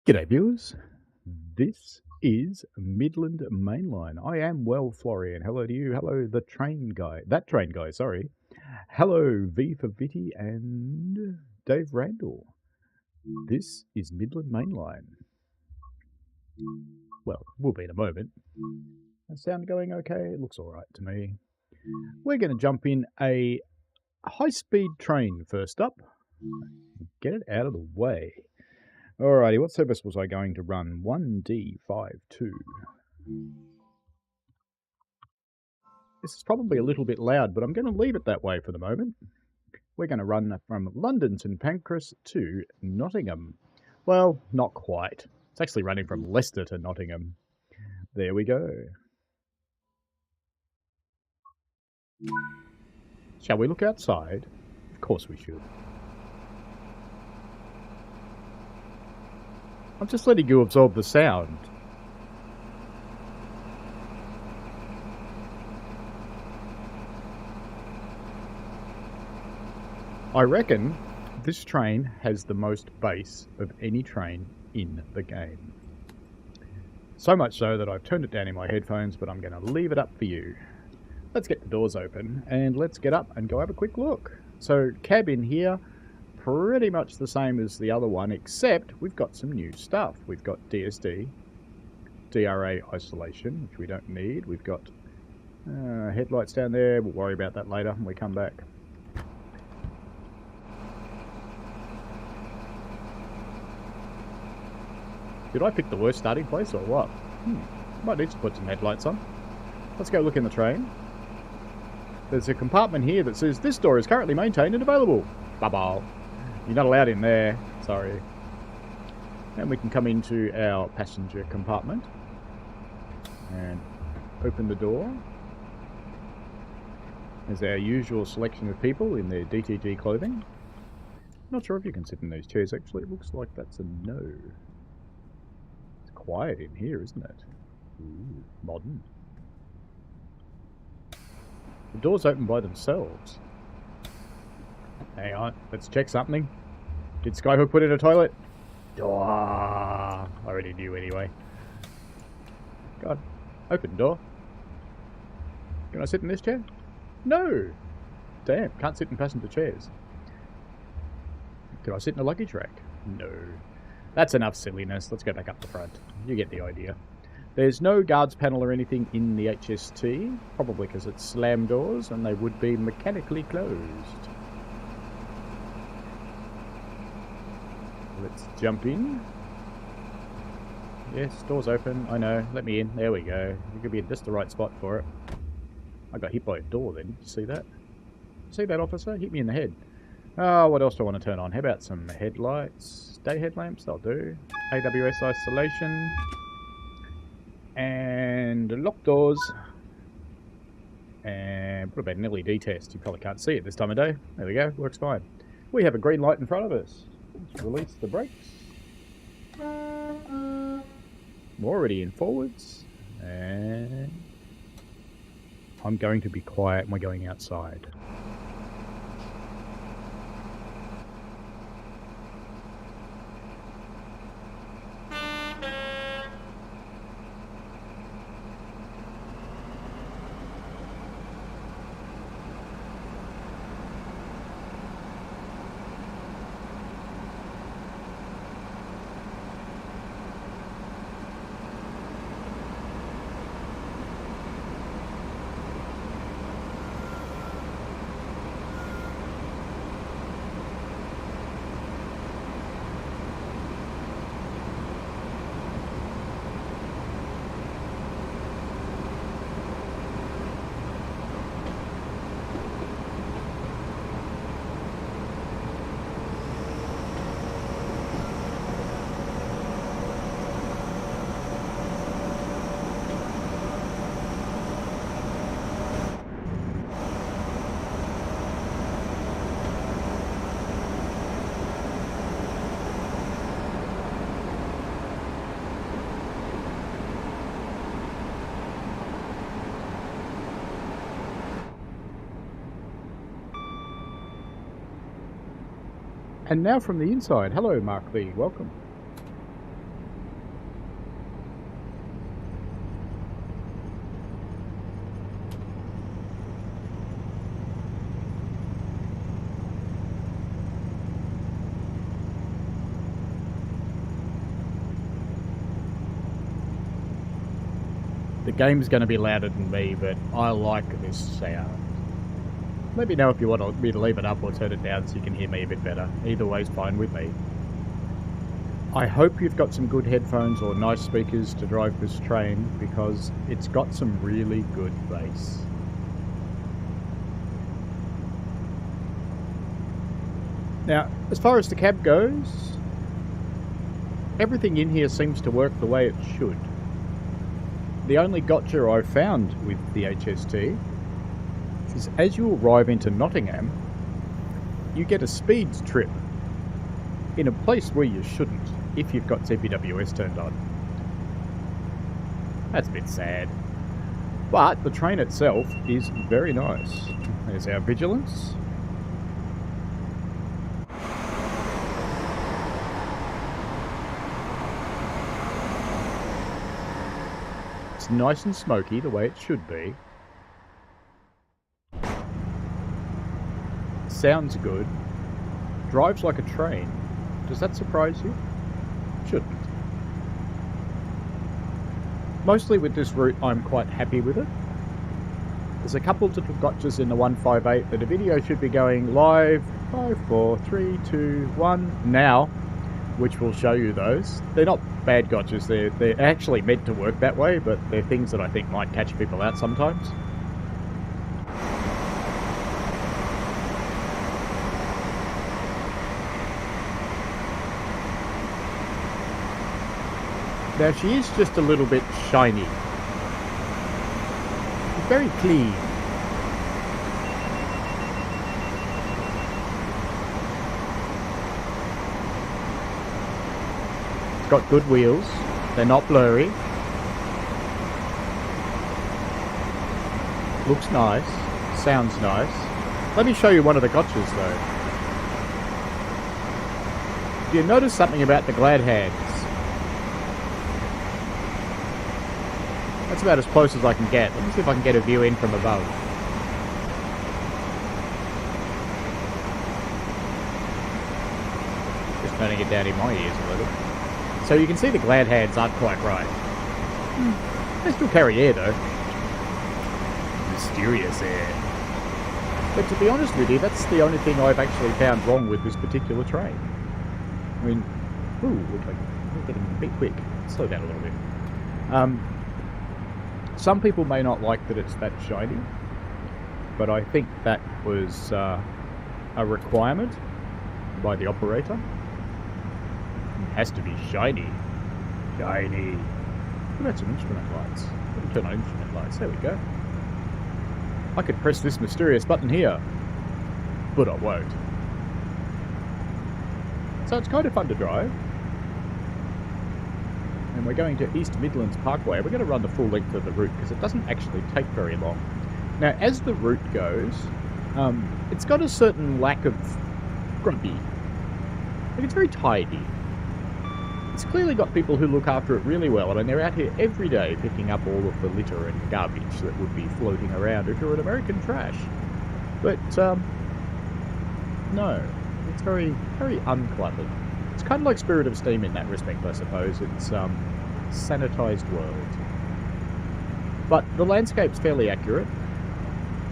G'day viewers, this is Midland Mainline. I am Well Florian. Hello to you. Hello the train guy. That train guy, sorry. Hello V for Vitty and Dave Randall. This is Midland Mainline. Well, we'll be in a moment. That sound going okay? It looks alright to me. We're going to jump in a high-speed train first up. Get it out of the way. Alrighty, what service was I going to run? 1D52. This is probably a little bit loud, but I'm going to leave it that way for the moment. We're going to run from London St Pancras to Nottingham. Well, not quite. It's actually running from Leicester to Nottingham. There we go. Shall we look outside? Of course we should. I'm just letting you absorb the sound. I reckon this train has the most bass of any train in the game. So much so that I've turned it down in my headphones, but I'm going to leave it up for you. Let's get the doors open and let's get up and go have a quick look. So cabin here, pretty much the same as the other one, except we've got some new stuff. We've got DSD, DRA isolation, which we don't need. We've got headlights down there. We'll worry about that later when we come back. Did I pick the worst starting place or what? Might need to put some headlights on. Let's go look in the train. There's a compartment here that says this door is currently maintained and available. Bye-bye. You're not allowed in there. Sorry. And we can come into our passenger compartment and open the door. There's our usual selection of people in their DTG clothing. Not sure if you can sit in these chairs actually. It looks like that's a no. It's quiet in here, isn't it? Ooh, modern. The doors open by themselves. Hang on, let's check something. Did Skyhook put in a toilet? I already knew anyway. God, open door. Can I sit in this chair? No! Damn, can't sit in passenger chairs. Can I sit in a luggage rack? No. That's enough silliness. Let's go back up the front. You get the idea. There's no guards panel or anything in the HST, probably because it's slam doors and they would be mechanically closed. Let's jump in. Yes, door's open. I know. Let me in. There we go. You could be in just the right spot for it. I got hit by a door then. Did you see that? See that, officer? Hit me in the head. Oh, what else do I want to turn on? How about some headlights? Day headlamps? They'll do. AWS isolation. And lock doors. And what about an LED test? You probably can't see it this time of day. There we go. Works fine. We have a green light in front of us. Let's release the brakes. We're already in forwards. And I'm going to be quiet and we're going outside. And now from the inside, hello Mark B, welcome. the game's going to be louder than me, but I like this sound. Let me know if you want me to leave it up or turn it down so you can hear me a bit better. Either way's fine with me. I hope you've got some good headphones or nice speakers to drive this train, because it's got some really good bass. Now, as far as the cab goes, everything in here seems to work the way it should. The only gotcha I've found with the HST is as you arrive into Nottingham, you get a speeds trip in a place where you shouldn't, if you've got CPWS turned on. That's a bit sad. But the train itself is very nice. There's our vigilance. It's nice and smoky the way it should be. Sounds good. Drives like a train. Does that surprise you? Shouldn't. Mostly with this route, I'm quite happy with it. There's a couple of little gotchas in the 158 that a video should be going live 5, 4, 3, 2, 1 now, which will show you those. They're not bad gotchas, they're actually meant to work that way, but they're things that I think might catch people out sometimes. Now she is just a little bit shiny. It's very clean. It's got good wheels. They're not blurry. Looks nice. Sounds nice. Let me show you one of the gotchas though. Do you notice something about the glad hands? That's about as close as I can get. Let me see if I can get a view in from above. Just turning it down in my ears a little. So you can see the glad hands aren't quite right. They still carry air though. Mysterious air. But to be honest with you, that's the only thing I've actually found wrong with this particular train. I mean, ooh, we're getting a bit quick. Slow down a little bit. Some people may not like that it's that shiny, but I think that was a requirement by the operator. It has to be shiny. Shiny. What about some instrument lights? Let me turn on instrument lights. There we go. I could press this mysterious button here, but I won't. So it's kind of fun to drive. And we're going to East Midlands Parkway. We're going to run the full length of the route because it doesn't actually take very long. Now, as the route goes, it's got a certain lack of grumpy. Like, it's very tidy. It's clearly got people who look after it really well. I mean, they're out here every day picking up all of the litter and garbage that would be floating around if you're an American trash. But, no. It's very, very uncluttered. It's kind of like Spirit of Steam in that respect, I suppose. It's sanitised world. But the landscape's fairly accurate.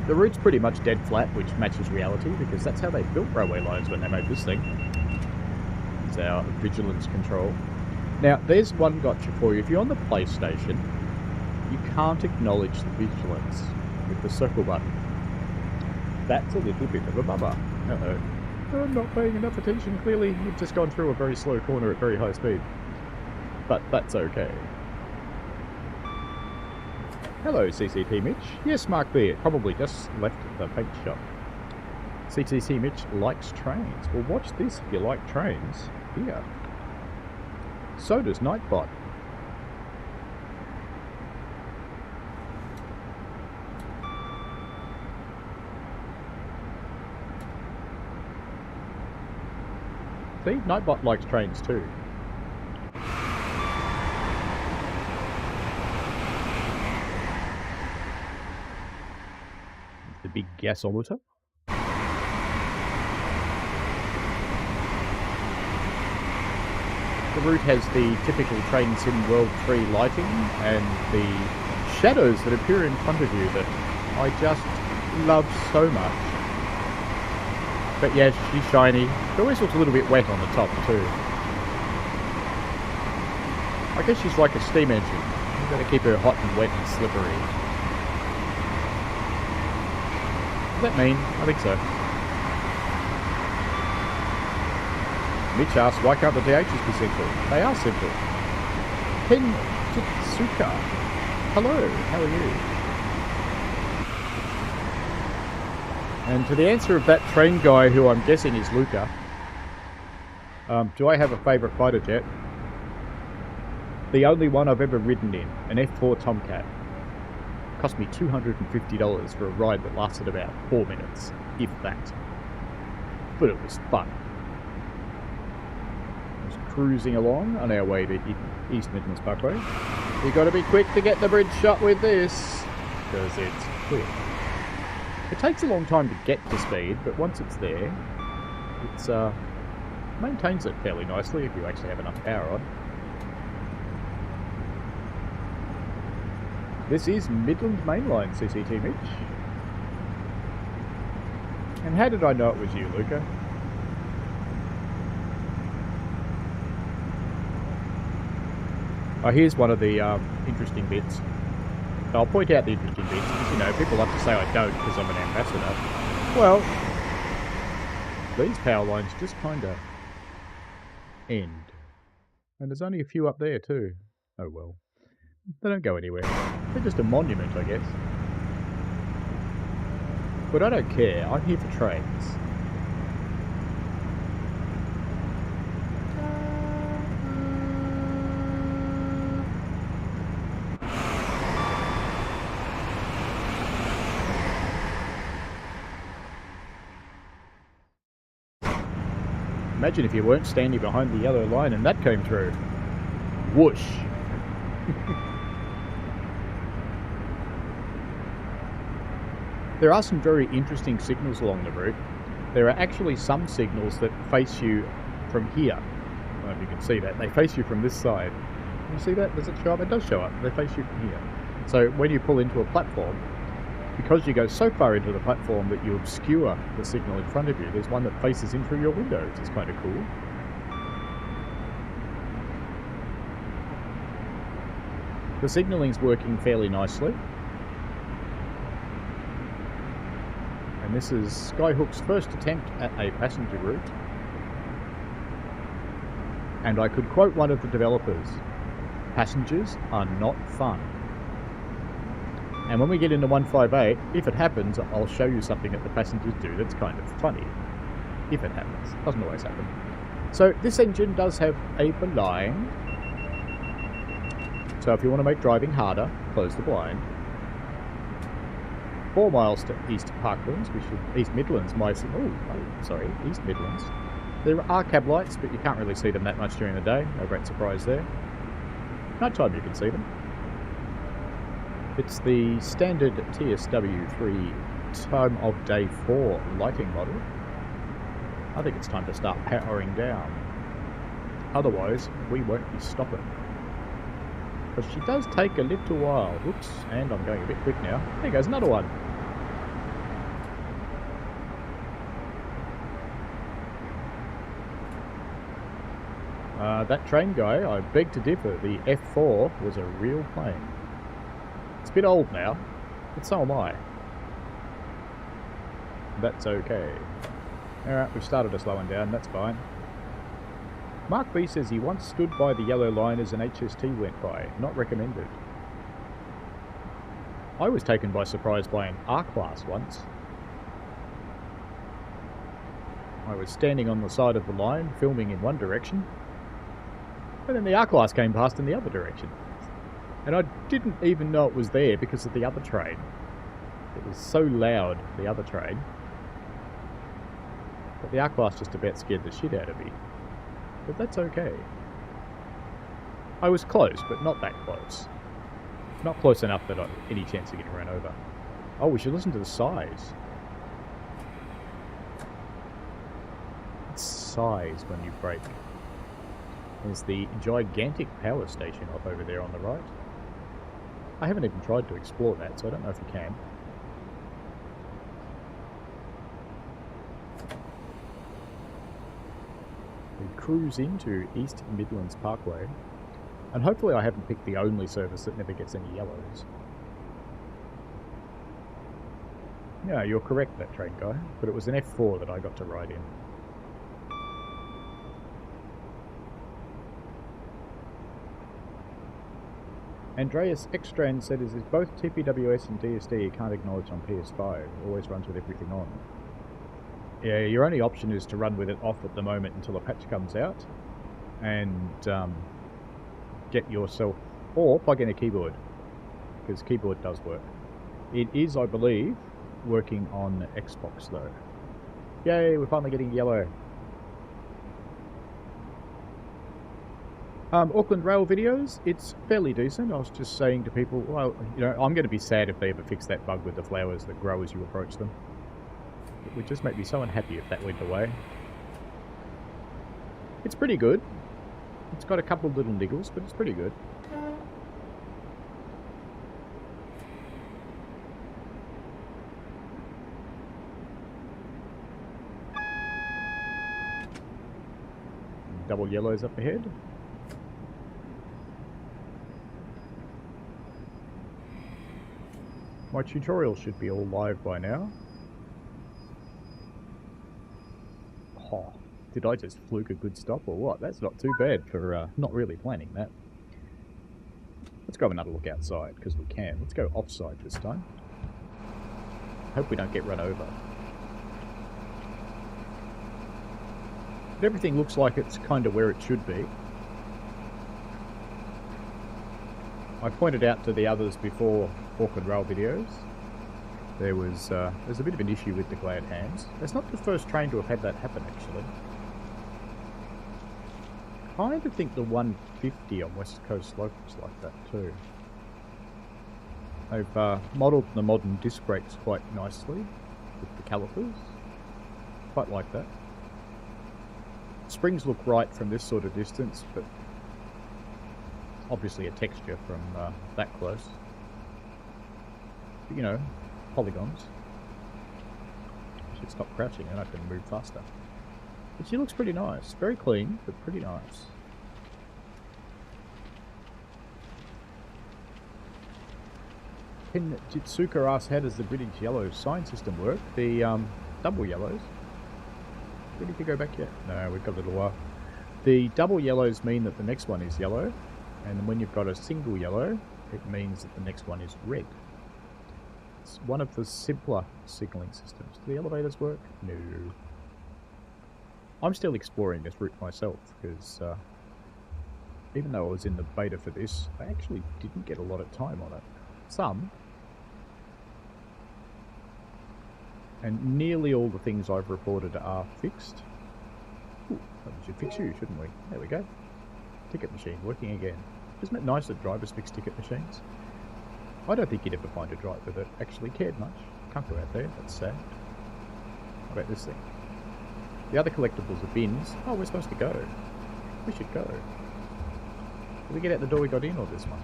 The route's pretty much dead flat, which matches reality, because that's how they built railway lines when they made this thing. It's our vigilance control. Now, there's one gotcha for you. If you're on the PlayStation, you can't acknowledge the vigilance with the circle button. That's a little bit of a bummer. Uh-oh. I'm not paying enough attention. Clearly, you've just gone through a very slow corner at very high speed. But that's okay. Hello, CCT Mitch. Yes, Mark B. It probably just left the paint shop. CCT Mitch likes trains. Well, watch this if you like trains. Here. So does Nightbot. See, Nightbot likes trains too. The big gasometer. The route has the typical Train Sim World 3 lighting and the shadows that appear in front of you that I just love so much. But yeah, she's shiny. She always looks a little bit wet on the top too. I guess she's like a steam engine. You've got to keep her hot and wet and slippery. Does that mean? I think so. Mitch asks, why can't the DHs be simple? They are simple. Ken Jitsuka. Hello, how are you? And to the answer of that train guy, who I'm guessing is Luca, do I have a favourite fighter jet? The only one I've ever ridden in, an F4 Tomcat. Cost me $250 for a ride that lasted about 4 minutes, if that. But it was fun. Cruising along on our way to East Midlands Parkway. You got to be quick to get the bridge shot with this, because it's quick. It takes a long time to get to speed, but once it's there, it's maintains it fairly nicely if you actually have enough power on. This is Midland Mainline, CCT Mitch. And how did I know it was you, Luca? Oh, here's one of the interesting bits. I'll point out the interesting bits because, you know, people love to say I don't because I'm an ambassador. Well, these power lines just kind of end. And there's only a few up there too. Oh well. They don't go anywhere. They're just a monument, I guess. But I don't care. I'm here for trains. Imagine if you weren't standing behind the yellow line and that came through. Whoosh. There are some very interesting signals along the route. There are actually some signals that face you from here. I don't know if you can see that. They face you from this side. Can you see that? Does it show up? It does show up. They face you from here. So when you pull into a platform, because you go so far into the platform that you obscure the signal in front of you, there's one that faces in through your window, which is kind of cool. The signalling's working fairly nicely. And this is Skyhook's first attempt at a passenger route. And I could quote one of the developers, passengers are not fun. And when we get into 158, if it happens, I'll show you something that the passengers do that's kind of funny. If it happens. Doesn't always happen. So this engine does have a blind. So if you want to make driving harder, close the blind. 4 miles to East Parklands, East Midlands, East Midlands. There are cab lights, but you can't really see them that much during the day. No great surprise there. Night time you can see them. It's the standard TSW3 time of day 4 lighting model. I think it's time to start powering down. Otherwise, we won't be stopping. But she does take a little while. Whoops, and I'm going a bit quick now. There goes another one. That train guy, I beg to differ. The F4 was a real plane. It's a bit old now, but so am I. That's okay. Alright, we've started to slowing down, that's fine. Mark B says he once stood by the yellow line as an HST went by. Not recommended. I was taken by surprise by an R Class once. I was standing on the side of the line, filming in one direction, and then the R Class came past in the other direction. And I didn't even know it was there because of the other train. It was so loud, the other train. But the R Class just about scared the shit out of me. But that's okay. I was close, but not that close. Not close enough that I had any chance of getting run over. Oh, we should listen to the sighs. It sighs when you brake. There's the gigantic power station off over there on the right. I haven't even tried to explore that, so I don't know if you can. We cruise into East Midlands Parkway, and hopefully I haven't picked the only service that never gets any yellows. Yeah, you're correct, that train guy, but it was an F4 that I got to ride in. Andreas Extrand said, is both TPWS and DSD you can't acknowledge on PS5. Always runs with everything on. Yeah, your only option is to run with it off at the moment until a patch comes out. And get yourself... Or plug in a keyboard. Because keyboard does work. It is, I believe, working on Xbox though. Yay, we're finally getting yellow. Auckland Rail videos, it's fairly decent. I was just saying to people, well, you know, I'm going to be sad if they ever fix that bug with the flowers that grow as you approach them. It would just make me so unhappy if that went away. It's pretty good. It's got a couple of little niggles, but it's pretty good. Double yellows up ahead. My tutorial should be all live by now. Oh, did I just fluke a good stop or what? That's not too bad for not really planning that. Let's go have another look outside, because we can. Let's go offside this time. Hope we don't get run over. But everything looks like it's kind of where it should be. I pointed out to the others before Auckland Rail videos, there's a bit of an issue with the glad hands. It's not the first train to have had that happen, actually. I kind of think the 150 on West Coast locals like that too. They've modelled the modern disc brakes quite nicely with the calipers. Quite like that. Springs look right from this sort of distance, but obviously a texture from that close. But, you know, polygons. I should stop crouching and I can move faster. But she looks pretty nice. Very clean, but pretty nice. Pin Jitsuka asks, how does the British yellow sign system work? The double yellows. Do we need to go back yet? No, we've got a little while. The double yellows mean that the next one is yellow. And when you've got a single yellow, it means that the next one is red. It's one of the simpler signalling systems. Do the elevators work? No. I'm still exploring this route myself, because even though I was in the beta for this, I actually didn't get a lot of time on it. Some. And nearly all the things I've reported are fixed. Ooh, we should fix you, shouldn't we? There we go. Ticket machine working again. Isn't it nice that drivers fix ticket machines? I don't think you'd ever find a driver that actually cared much. Can't go out there, that's sad. How about this thing? The other collectibles are bins. Oh, we're supposed to go. We should go. Did we get out the door we got in, or this one?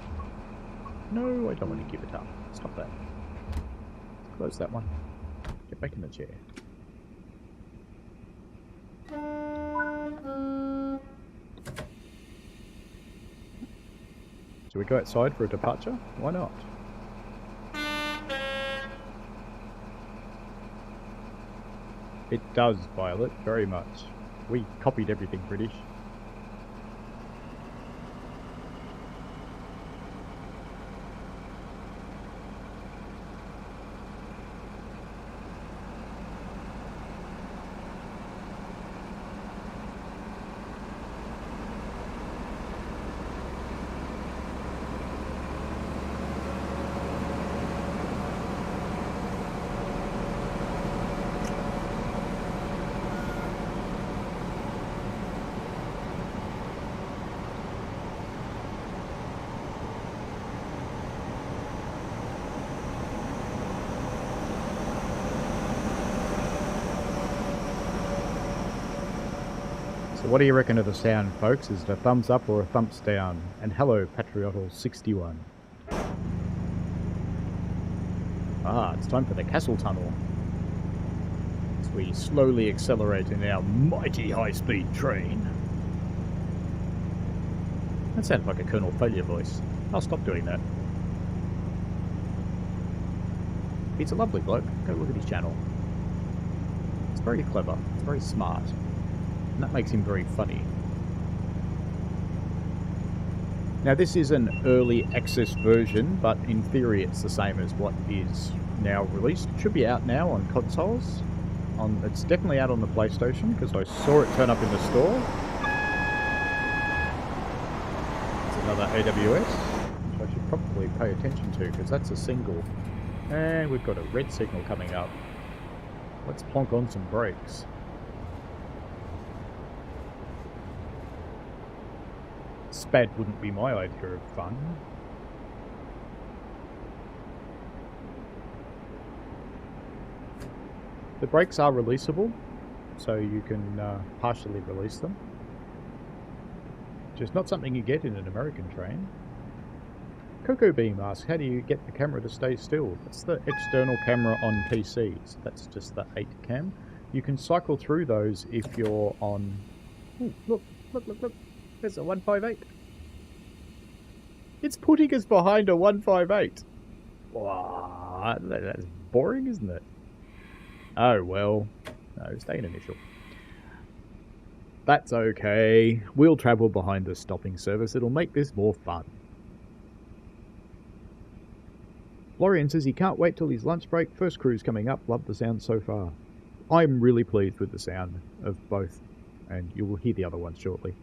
No, I don't want to give it up. Stop that. Close that one. Get back in the chair. Should we go outside for a departure? Why not? It does, Violet, very much. We copied everything British. So what do you reckon of the sound, folks? Is it a thumbs up or a thumps down? And hello, Patriotal61. Ah, it's time for the castle tunnel. As we slowly accelerate in our mighty high-speed train. That sounded like a Colonel Failure voice. I'll stop doing that. He's a lovely bloke. Go look at his channel. It's very clever. It's very smart. And that makes him very funny. Now this is an early access version, but in theory it's the same as what is now released. It should be out now on consoles. It's definitely out on the PlayStation, because I saw it turn up in the store. It's another AWS, which I should probably pay attention to, because that's a single. And we've got a red signal coming up. Let's plonk on some brakes. Spad wouldn't be my idea of fun. The brakes are releasable, so you can partially release them. Which is not something you get in an American train. Cocoa Beam asks, how do you get the camera to stay still? That's the external camera on PCs. That's just the 8 cam. You can cycle through those if you're on... Ooh, look. There's a 158. It's putting us behind a 158. Wow, that's boring, isn't it? Oh, well. No, stay in initial. That's okay. We'll travel behind the stopping service. It'll make this more fun. Florian says he can't wait till his lunch break. First cruise coming up. Love the sound so far. I'm really pleased with the sound of both. And you will hear the other ones shortly.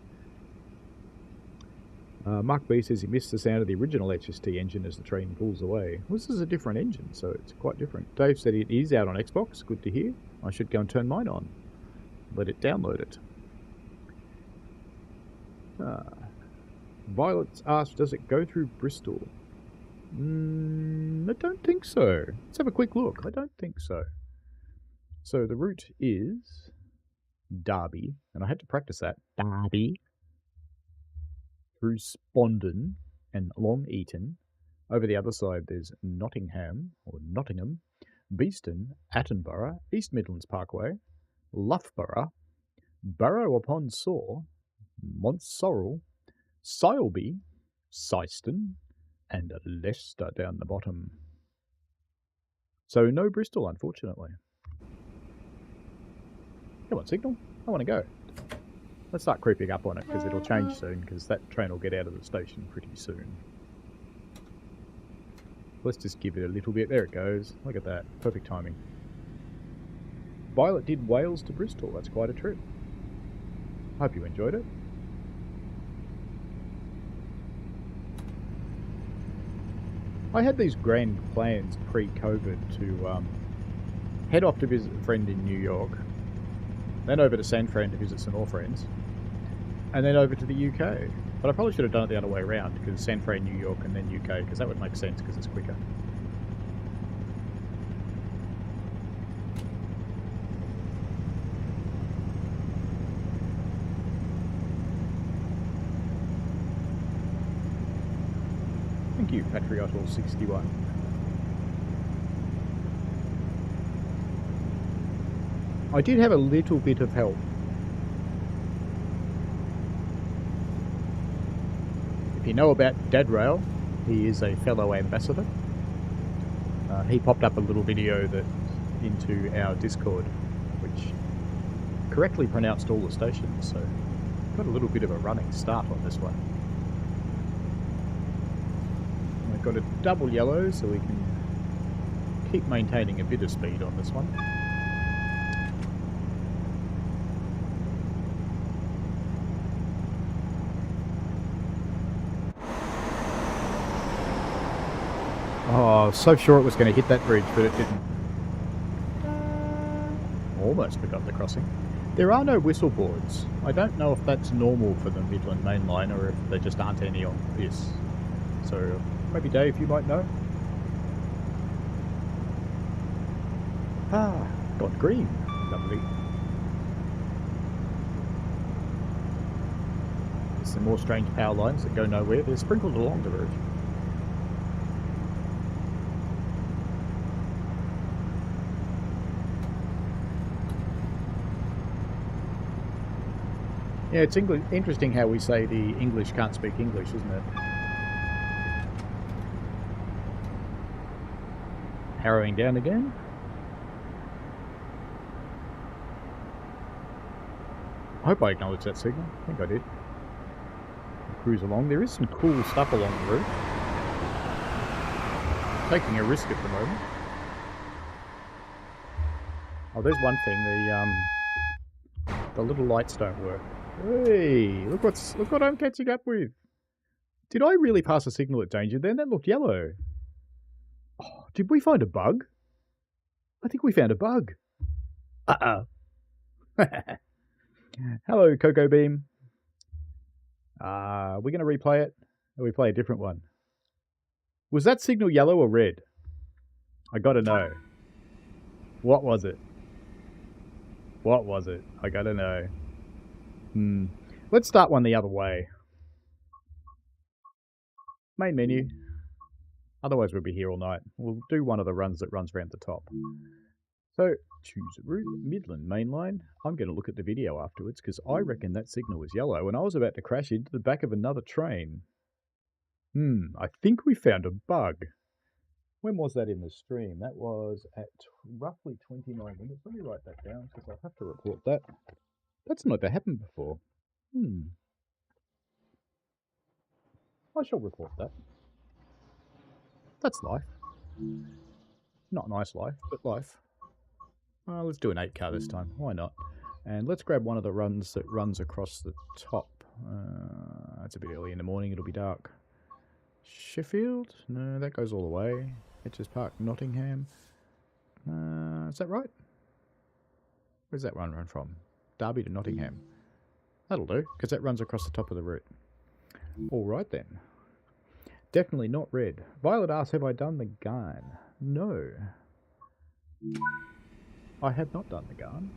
Mark B says he missed the sound of the original HST engine as the train pulls away. Well, this is a different engine, so it's quite different. Dave said it is out on Xbox. Good to hear. I should go and turn mine on. Let it download it. Violet asked, does it go through Bristol? I don't think so. Let's have a quick look. I don't think so. So the route is Derby, and I had to practice that. Derby. Through Spondon and along Eton. Over the other side there's Nottingham, or Nottingham, Beeston, Attenborough, East Midlands Parkway, Loughborough, Barrow upon Soar, Montsorrel, Sileby, Syston, and Leicester down the bottom. So no Bristol, unfortunately. Come on, signal. I want to go. Let's start creeping up on it, because it'll change soon, because that train will get out of the station pretty soon. Let's just give it a little bit. There it goes. Look at that. Perfect timing. Violet did Wales to Bristol. That's quite a trip. Hope you enjoyed it. I had these grand plans pre-COVID to head off to visit a friend in New York, then over to San Fran to visit some more friends, and then over to the UK. But I probably should have done it the other way around, because San Fran, New York, and then UK, because that would make sense, because it's quicker. Thank you, Patriotal61. I did have a little bit of help. If you know about Dadrail, he is a fellow ambassador. He popped up a little video that into our Discord, which correctly pronounced all the stations, so got a little bit of a running start on this one. We've got a double yellow, so we can keep maintaining a bit of speed on this one. Oh, I was so sure it was going to hit that bridge, but it didn't. Almost forgot the crossing. There are no whistle boards. I don't know if that's normal for the Midland Mainline or if there just aren't any on this. So maybe Dave, you might know. Ah, got green. Lovely. There's some more strange power lines that go nowhere. They're sprinkled along the route. Yeah, it's interesting how we say the English can't speak English, isn't it? Harrowing down again. I hope I acknowledged that signal. I think I did. Cruise along. There is some cool stuff along the route. Taking a risk at the moment. Oh, there's one thing. The little lights don't work. Hey, look what I'm catching up with. Did I really pass a signal at danger then? That looked yellow. Oh, did we find a bug? I think we found a bug. Uh-oh. Hello, Cocoa Beam. We're going to replay it, or we play a different one? Was that signal yellow or red? I got to know. What was it? What was it? I got to know. Let's start one the other way. Main menu. Otherwise we'll be here all night. We'll do one of the runs that runs around the top. So, choose a route, Midland Mainline. I'm going to look at the video afterwards because I reckon that signal was yellow and I was about to crash into the back of another train. I think we found a bug. When was that in the stream? That was at roughly 29 minutes. Let me write that down because I'll have to report that. That's not happened before. I shall report that. That's life. Not nice life, but life. Let's do an 8 car this time. Why not? And let's grab one of the runs that runs across the top. It's a bit early in the morning. It'll be dark. Sheffield? No, that goes all the way. HS Park, Nottingham. Is that right? Where's that run from? Derby to Nottingham. That'll do, because that runs across the top of the route. Alright then. Definitely not red. Violet asks, have I done the Garn? No. I have not done the Garn.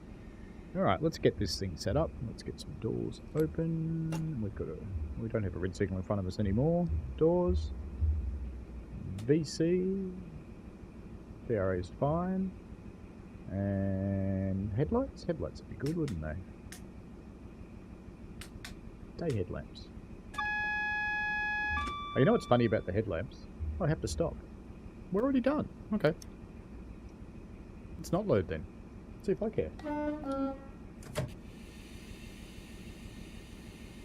Alright, let's get this thing set up. Let's get some doors open. We don't have a red signal in front of us anymore. Doors. VC. VRA is fine. And headlights? Headlights would be good, wouldn't they? Day headlamps. Oh, you know what's funny about the headlamps? I have to stop. We're already done. Okay. Let's not load then. Let's see if I care.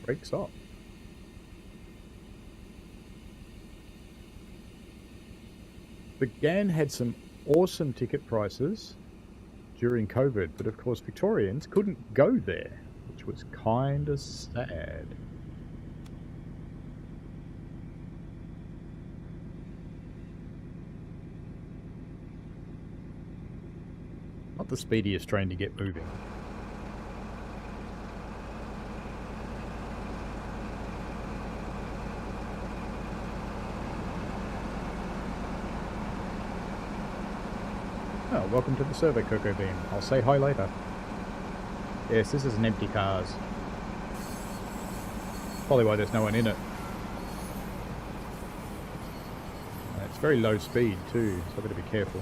Brakes off. The GAN had some awesome ticket prices during COVID, but of course Victorians couldn't go there, which was kind of sad. Not the speediest train to get moving. Oh, welcome to the server, Cocoa Beam. I'll say hi later. Yes, this is an empty cars. Probably why there's no one in it. It's very low speed too, so I've got to be careful.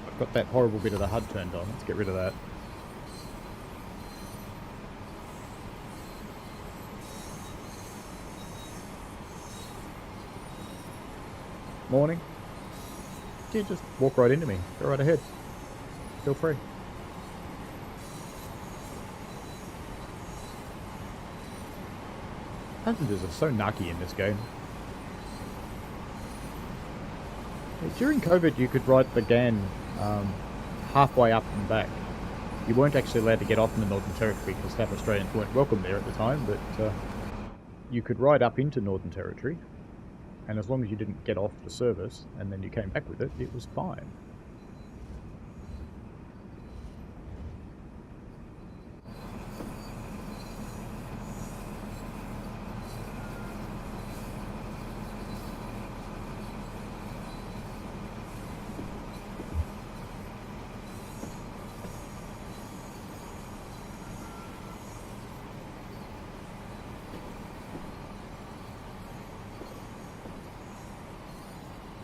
I've got that horrible bit of the HUD turned on. Let's get rid of that. Morning. You just walk right into me. Go right ahead. Feel free. Passengers are so nucky in this game. During COVID, you could ride the GAN halfway up and back. You weren't actually allowed to get off in the Northern Territory because South Australians weren't welcome there at the time, but you could ride up into Northern Territory. And as long as you didn't get off the service and then you came back with it, it was fine.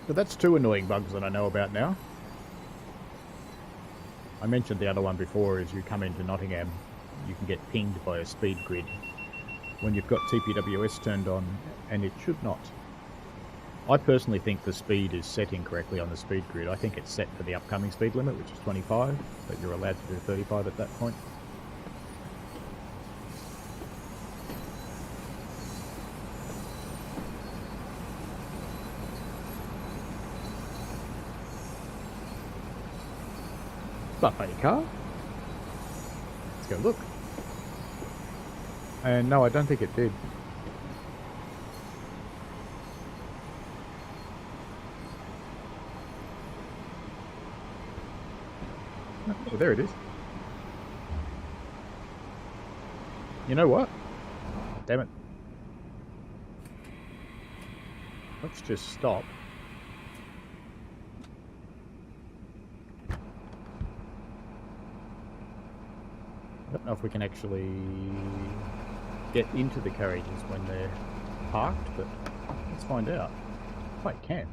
So that's two annoying bugs that I know about now. I mentioned the other one before, is you come into Nottingham you can get pinged by a speed grid when you've got TPWS turned on, and it should not. I personally think the speed is set incorrectly on the speed grid. I think it's set for the upcoming speed limit, which is 25, but you're allowed to do 35 at that point. Buffet car. Let's go look. And no, I don't think it did. Oh, there it is. You know what? Damn it. Let's just stop. I don't know if we can actually get into the carriages when they're parked, but let's find out. Oh, I can.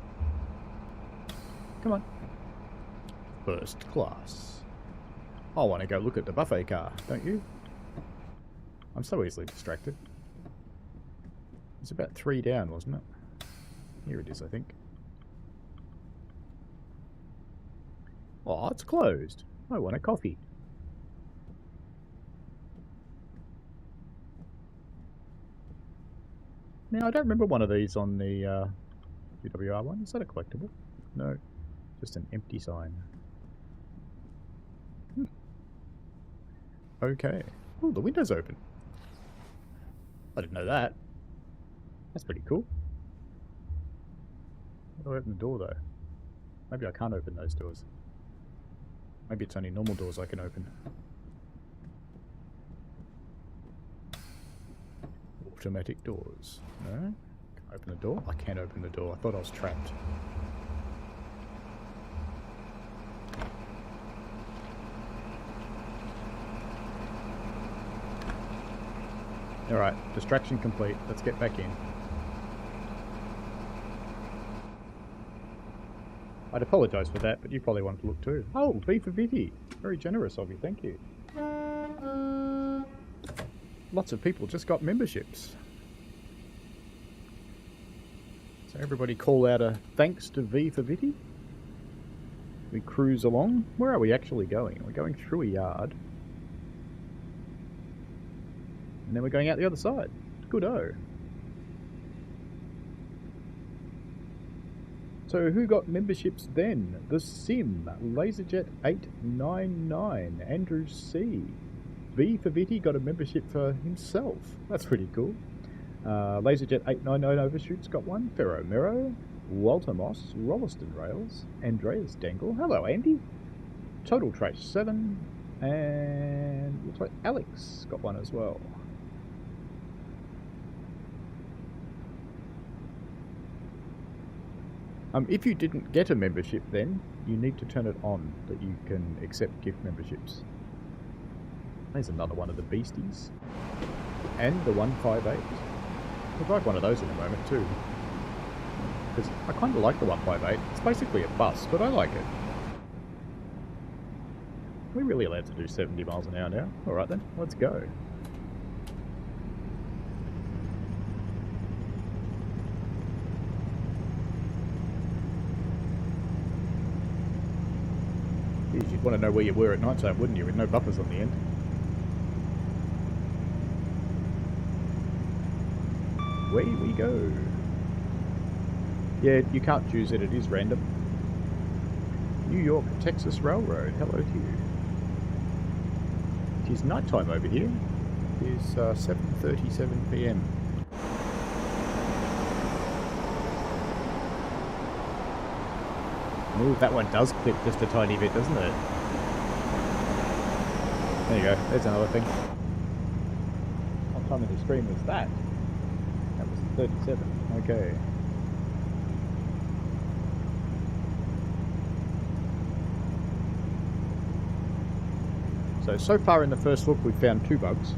Come on. First class. I want to go look at the buffet car, don't you? I'm so easily distracted. It's about 3 down, wasn't it? Here it is, I think. Oh, it's closed. I want a coffee. Now, I don't remember one of these on the UWR one. Is that a collectible? No, just an empty sign. Okay. Oh, the window's open. I didn't know that. That's pretty cool. How do I open the door, though? Maybe I can't open those doors. Maybe it's only normal doors I can open. Automatic doors. No? Can I open the door? I can't open the door. I thought I was trapped. Alright, distraction complete. Let's get back in. I'd apologise for that, but you probably wanted to look too. Oh, V for Vitty. Very generous of you, thank you. Lots of people just got memberships. So everybody call out a thanks to V for Vitty. We cruise along. Where are we actually going? We're going through a yard. And then we're going out the other side. Good-o. So who got memberships then? The Sim, Laserjet 899, Andrew C. V for Vitty got a membership for himself. That's pretty cool. Laserjet 899 Overshoots got one. Ferro Mero, Walter Moss, Rolliston Rails, Andreas Dangle. Hello, Andy. Total Trace 7. And looks like Alex got one as well. If you didn't get a membership then, you need to turn it on that you can accept gift memberships. There's another one of the beasties. And the 158. We'll drive one of those in a moment too. Because I kind of like the 158. It's basically a bus, but I like it. We're really allowed to do 70 miles an hour now. Alright then, let's go. Geez, you'd want to know where you were at night time, wouldn't you? With no buffers on the end. Away we go. Yeah, you can't choose it, it is random. New York, Texas Railroad, hello to you. It is night time over here. It is 7:37 PM. Ooh, that one does clip just a tiny bit, doesn't it? There you go, there's another thing. What time of the stream was that? That was 37, okay. So far in the first look we've found 2 bugs.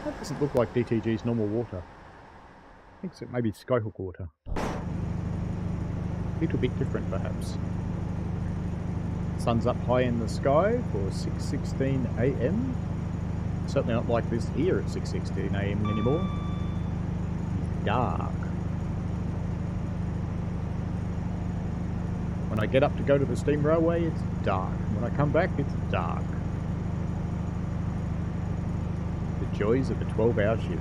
That doesn't look like DTG's normal water. I think it's maybe Skyhook water. little bit different perhaps. Sun's up high in the sky for 6:16 a.m. Certainly not like this here at 6:16 a.m. anymore. It's dark. When I get up to go to the steam railway, it's dark. When I come back, it's dark. The joys of the 12-hour shift.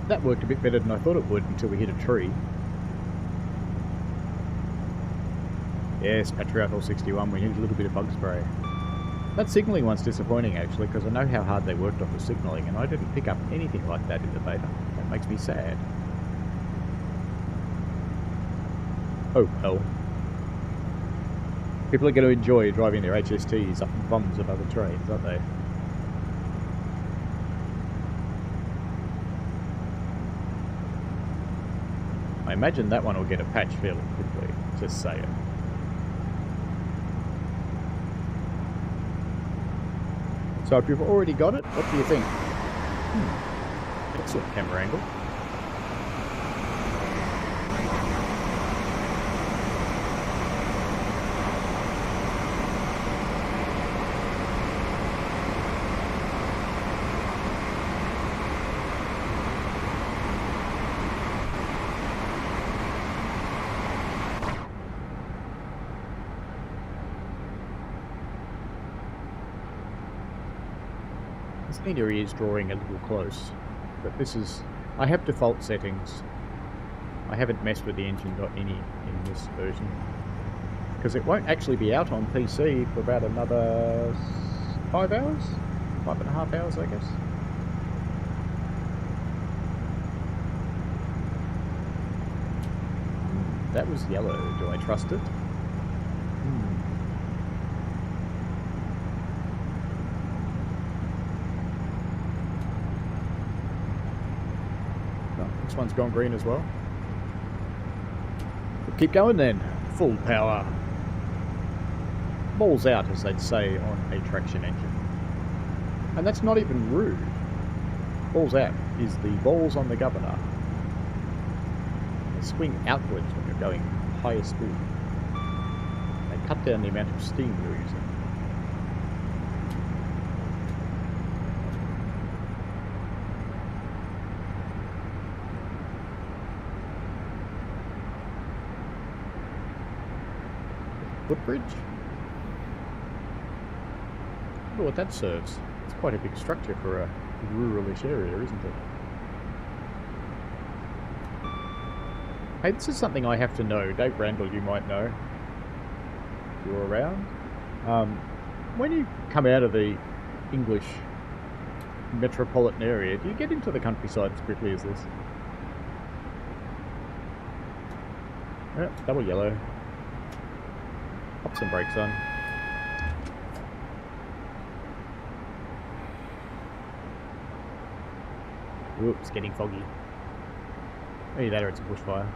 That worked a bit better than I thought it would until we hit a tree. Yes, Patriarchal 61, we need a little bit of bug spray. That signalling one's disappointing actually, because I know how hard they worked on the signalling and I didn't pick up anything like that in the beta. That makes me sad. Oh well. People are going to enjoy driving their HSTs up the bums of other trains, aren't they? I imagine that one will get a patch fairly quickly, just saying. So if you've already got it, what do you think? Excellent camera angle. The scenery is drawing a little close, but this is... I have default settings. I haven't messed with the engine.ini in this version, because it won't actually be out on PC for about another 5 hours? 5.5 hours, I guess. That was yellow. Do I trust it? This one's gone green as well. We'll keep going then. Full power. Balls out, as they'd say on a traction engine. And that's not even rude. Balls out is the balls on the governor. They swing outwards when you're going higher speed. They cut down the amount of steam you're using. Footbridge? I wonder what that serves. It's quite a big structure for a ruralish area, isn't it? Hey, this is something I have to know. Dave Randall, you might know. If you're around. When you come out of the English metropolitan area, do you get into the countryside as quickly as this? Double yellow. Pop some brakes on. Oops, getting foggy. Either that or it's a bushfire.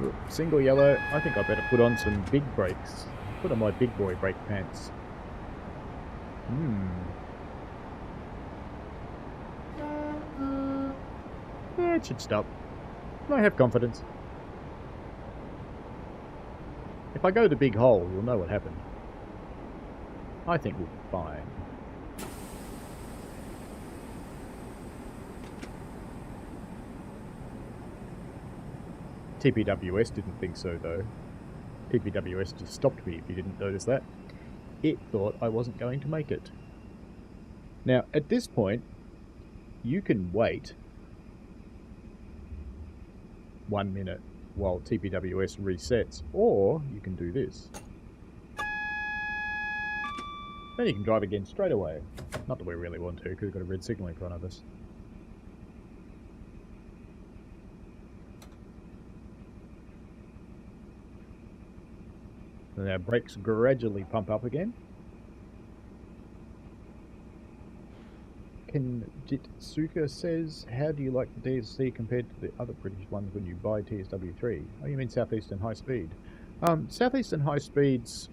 Oops, single yellow. I think I better put on some big brakes. Put on my big boy brake pants. Yeah, it should stop. I have confidence. If I go the big hole, you'll know what happened. I think we'll be fine. TPWS didn't think so, though. TPWS just stopped me, if you didn't notice that. It thought I wasn't going to make it. Now, at this point, you can wait 1 minute while TPWS resets, or you can do this. Then you can drive again straight away. Not that we really want to, because we've got a red signal in front of us. And our brakes gradually pump up again. Jitsuka says, how do you like the DSC compared to the other British ones when you buy TSW3? Oh, you mean Southeastern High Speed? Southeastern High Speed's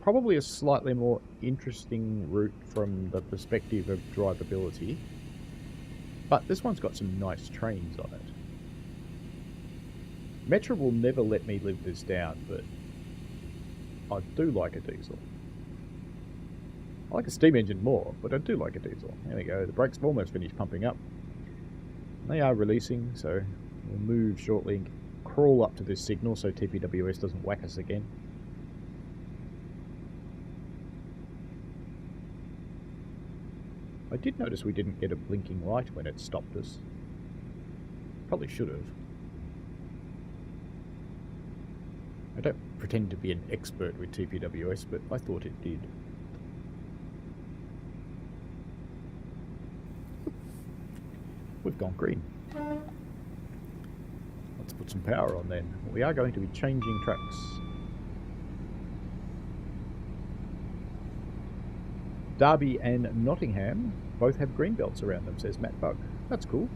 probably a slightly more interesting route from the perspective of drivability. But this one's got some nice trains on it. Metro will never let me live this down, but I do like a diesel. I like a steam engine more, but I do like a diesel. There we go, the brakes have almost finished pumping up. They are releasing, so we'll move shortly and crawl up to this signal so TPWS doesn't whack us again. I did notice we didn't get a blinking light when it stopped us. Probably should have. I don't pretend to be an expert with TPWS, but I thought it did. We've gone green. Let's put some power on then. We are going to be changing tracks. Derby and Nottingham both have green belts around them, says Matt Bug. That's cool.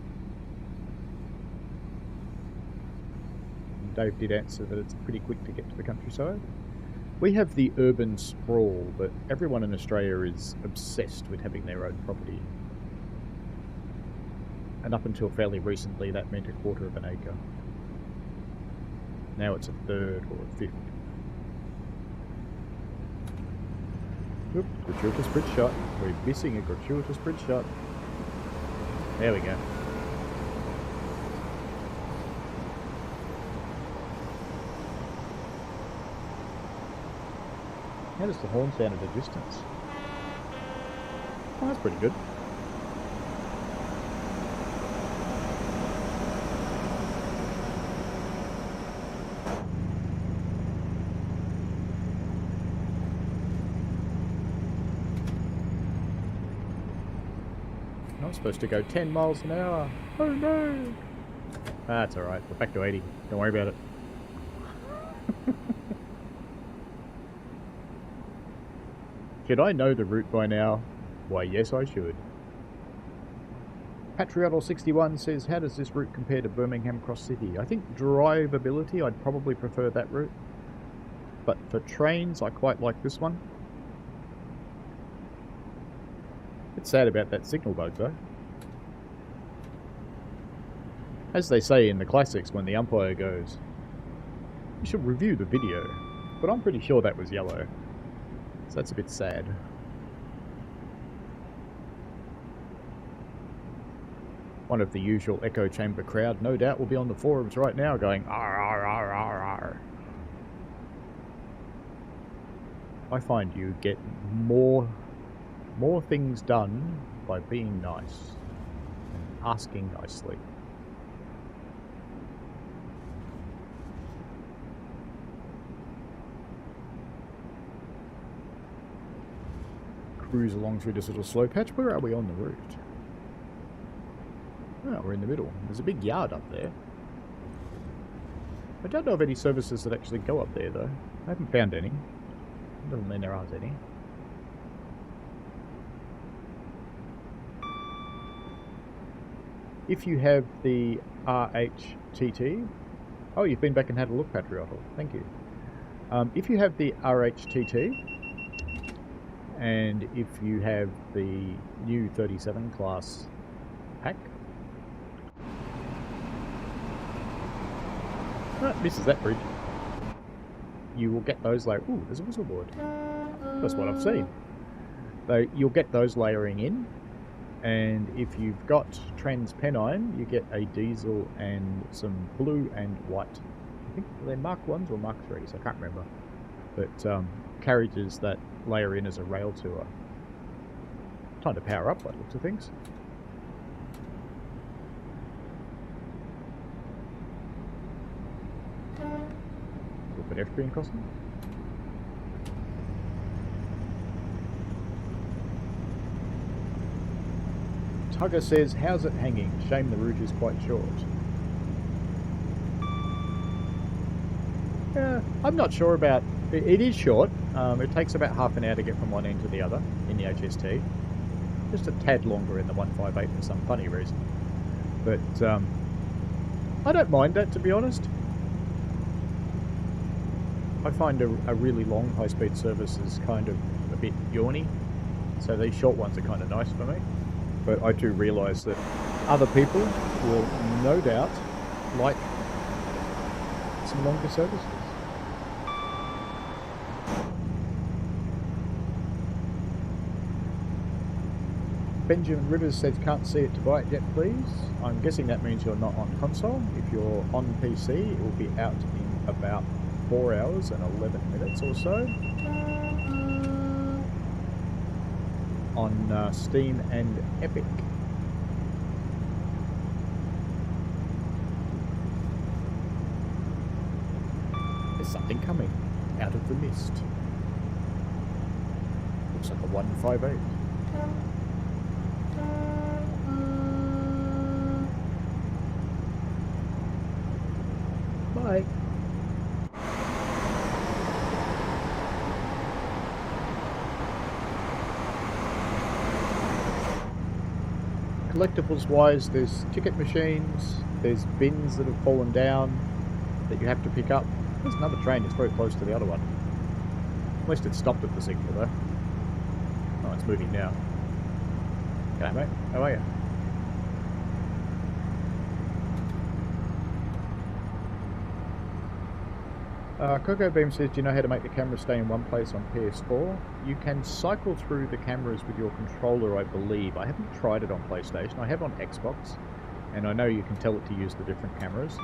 Dave did answer that it's pretty quick to get to the countryside. We have the urban sprawl, but everyone in Australia is obsessed with having their own property. And up until fairly recently, that meant 1/4 of an acre. Now it's 1/3 or 1/5. Oop, gratuitous bridge shot. We're missing a gratuitous bridge shot. There we go. How does the horn sound at a distance? Oh, that's pretty good. I'm supposed to go 10 miles an hour. Oh no! That's alright, we're back to 80. Don't worry about it. Should I know the route by now? Why, yes, I should. Patriotl61 says, how does this route compare to Birmingham Cross City? I think drivability, I'd probably prefer that route. But for trains, I quite like this one. It's sad about that signal bug, though. As they say in the classics when the umpire goes, you should review the video, but I'm pretty sure that was yellow. So that's a bit sad. One of the usual echo chamber crowd, no doubt, will be on the forums right now going, "Arr, arr, arr, arr, arr." I find you get more things done by being nice and asking nicely. Cruise along through this little slow patch. Where are we on the route? Oh, we're in the middle. There's a big yard up there. I don't know of any services that actually go up there, though. I haven't found any. Doesn't mean there aren't any. If you have the RHTT... Oh, you've been back and had a look, Patriotl. Thank you. If you have the RHTT... and if you have the new 37 class pack... misses that bridge. You will get those like... Ooh, there's a whistle board. That's what I've seen. So you'll get those layering in. And if you've got TransPennine, you get a diesel and some blue and white. I think they're Mark 1s or Mark 3s, I can't remember. But carriages that layer in as a rail tour. Time to power up by the looks of things. A little pedestrian crossing. Tugger says, how's it hanging? Shame the route is quite short. Yeah, I'm not sure about It is short. It takes about half an hour to get from one end to the other in the HST. Just a tad longer in the 158 for some funny reason. But I don't mind that, to be honest. I find a really long high-speed service is kind of a bit yawny. So these short ones are kind of nice for me. But I do realise that other people will no doubt like some longer services. Benjamin Rivers says can't see it to buy it yet, please. I'm guessing that means you're not on console. If you're on PC, it will be out in about 4 hours and 11 minutes or so. On Steam and Epic. There's something coming out of the mist. Looks like a 158. Bye. Collectibles wise, there's ticket machines, there's bins that have fallen down that you have to pick up. There's another train, it's very close to the other one. At least it stopped at the signal though. Oh, it's moving now. G'day mate, how are you? Coco Beam says, do you know how to make the camera stay in one place on PS4? You can cycle through the cameras with your controller, I believe. I haven't tried it on PlayStation. I have on Xbox, and I know you can tell it to use the different cameras.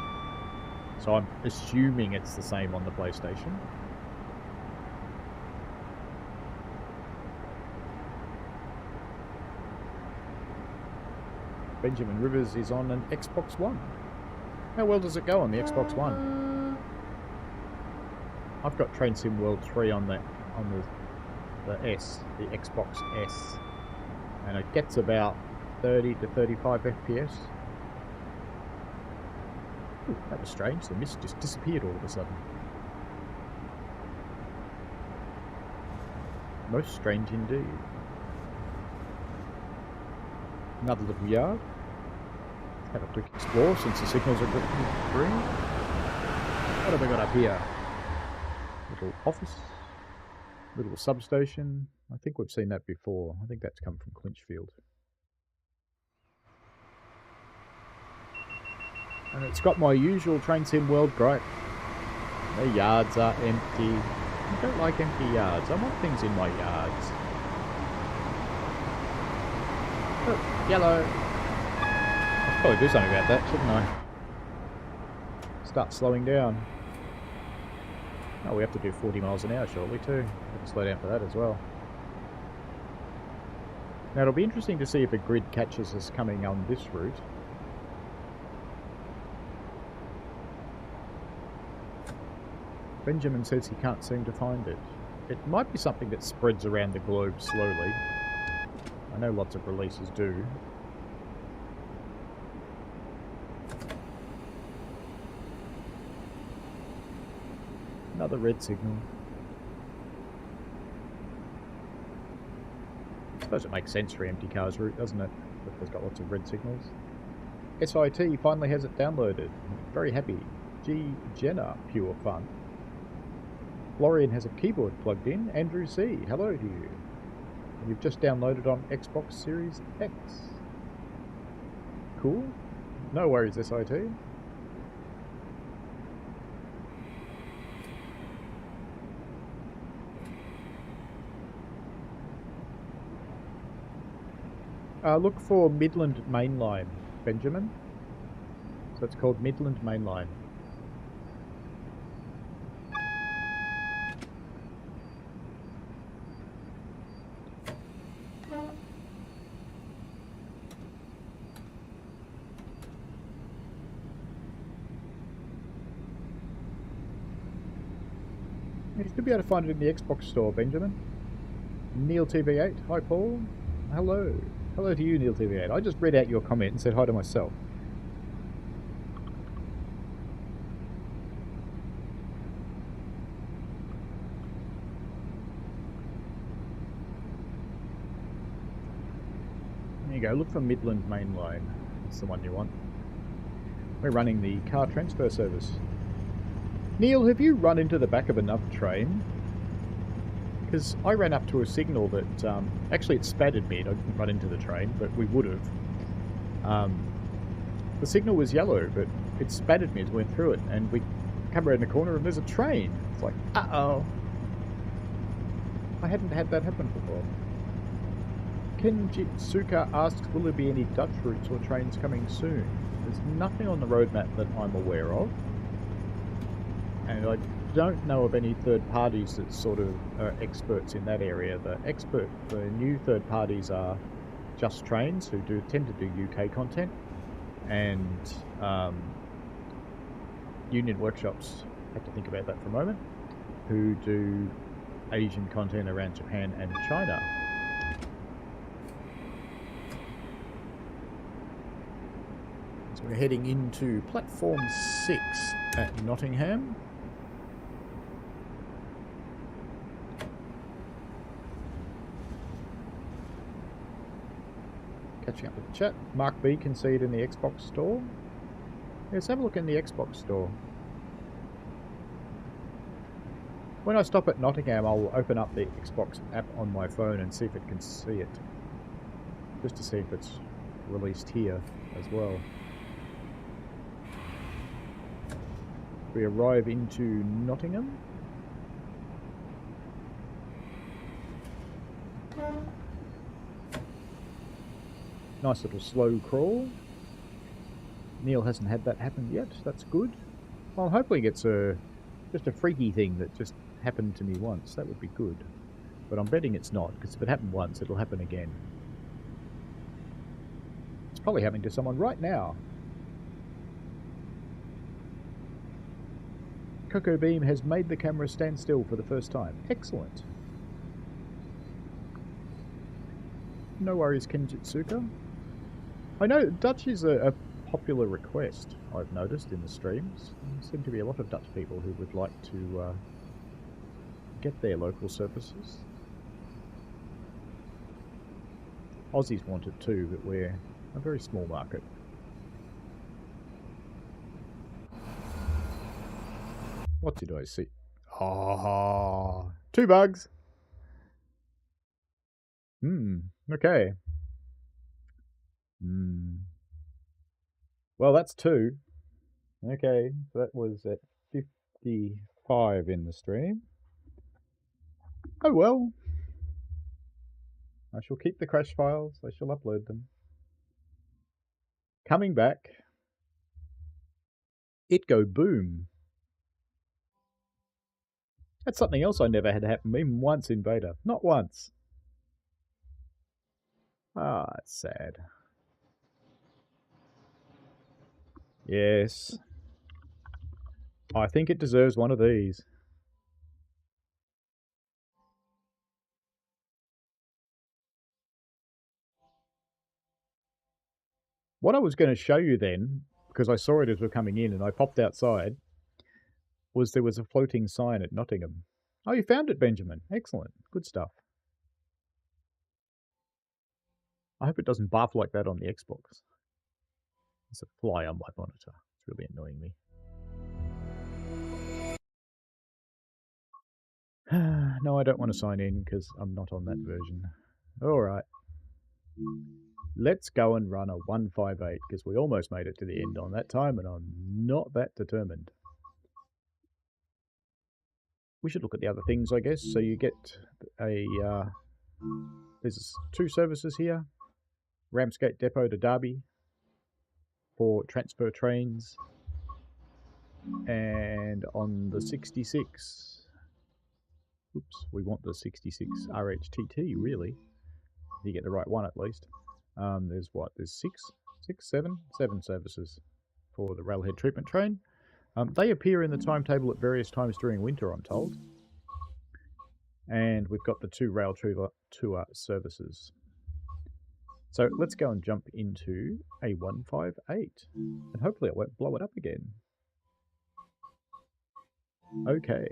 So I'm assuming it's the same on the PlayStation. Benjamin Rivers is on an Xbox One. How well does it go on the Xbox One? I've got Train Sim World 3 on the S, the Xbox S, and it gets about 30 to 35 FPS. Ooh, that was strange, the mist just disappeared all of a sudden. Most strange indeed. Another little yard. Have a quick explore since the signals are green. What have we got up here? Little office, little substation. I think we've seen that before. I think that's come from Clinchfield. And it's got my usual Train Sim World gripe. The yards are empty. I don't like empty yards. I want things in my yards. Oh, yellow. I should probably do something about that, shouldn't I? Start slowing down. Oh, we have to do 40 miles an hour shortly too. We have to slow down for that as well. Now it'll be interesting to see if a grid catches us coming on this route. Benjamin says he can't seem to find it. It might be something that spreads around the globe slowly. I know lots of releases do. Another red signal. I suppose it makes sense for empty cars route, doesn't it? If there's got lots of red signals. SIT finally has it downloaded. Very happy. G. Jenner, pure fun. Florian has a keyboard plugged in. Andrew C. Hello to you. You've just downloaded on Xbox Series X. Cool. No worries, SIT. Look for Midland Mainline, Benjamin. So it's called Midland Mainline. You should be able to find it in the Xbox store, Benjamin. Neil TV8, hi Paul. Hello. Hello to you, Neil TV8. I just read out your comment and said hi to myself. go. Look for Midland Mainline. That's the one you want. We're running the car transfer service. Neil, have you run into the back of another train? Because I ran up to a signal that, actually it spattered me. I didn't run into the train, but we would have. The signal was yellow, but it spattered me as we went through it, and we come around the corner and there's a train. It's like, uh-oh. I hadn't had that happen before. Ken Jitsuka asks, will there be any Dutch routes or trains coming soon? There's nothing on the roadmap that I'm aware of. And I don't know of any third parties that sort of are experts in that area. The new third parties are Just Trains, who tend to do UK content, and Union Workshops, I have to think about that for a moment, who do Asian content around Japan and China. So we're heading into platform 6 at Nottingham. Catching up with the chat. Mark B can see it in the Xbox store. Let's have a look in the Xbox store. When I stop at Nottingham, I'll open up the Xbox app on my phone and see if it can see it. Just to see if it's released here as well. We arrive into Nottingham. Nice little slow crawl. Neil hasn't had that happen yet. That's good. Well, hopefully it's just a freaky thing that just happened to me once. That would be good. But I'm betting it's not, because if it happened once, it'll happen again. It's probably happening to someone right now. Cocoa Beam has made the camera stand still for the first time. Excellent. No worries, Kenjitsuka. I know Dutch is a popular request, I've noticed in the streams. There seem to be a lot of Dutch people who would like to get their local services. Aussies want it too, but we're a very small market. What did I see? Oh, 2 bugs. Okay. Well, that's 2. Okay, so that was at 55 in the stream. Oh well. I shall keep the crash files. I shall upload them. Coming back. It go boom. That's something else I never had happen even once in beta. Not once. Ah, it's sad. Yes. I think it deserves one of these. What I was going to show you then, because I saw it as we were coming in and I popped outside, was there was a floating sign at Nottingham. Oh, you found it, Benjamin. Excellent. Good stuff. I hope it doesn't barf like that on the Xbox. There's a fly on my monitor. It's really annoying me. No, I don't want to sign in because I'm not on that version. Alright. Let's go and run a 158 because we almost made it to the end on that time and I'm not that determined. We should look at the other things, I guess. So you get a... there's 2 services here. Ramsgate Depot to Derby for transfer trains. And on the 66... Oops, we want the 66 RHTT, really. You get the right one, at least. There's what? There's 7 services for the railhead treatment train. They appear in the timetable at various times during winter, I'm told. And we've got the 2 rail tour services. So let's go and jump into a 158. And hopefully it won't blow it up again. Okay.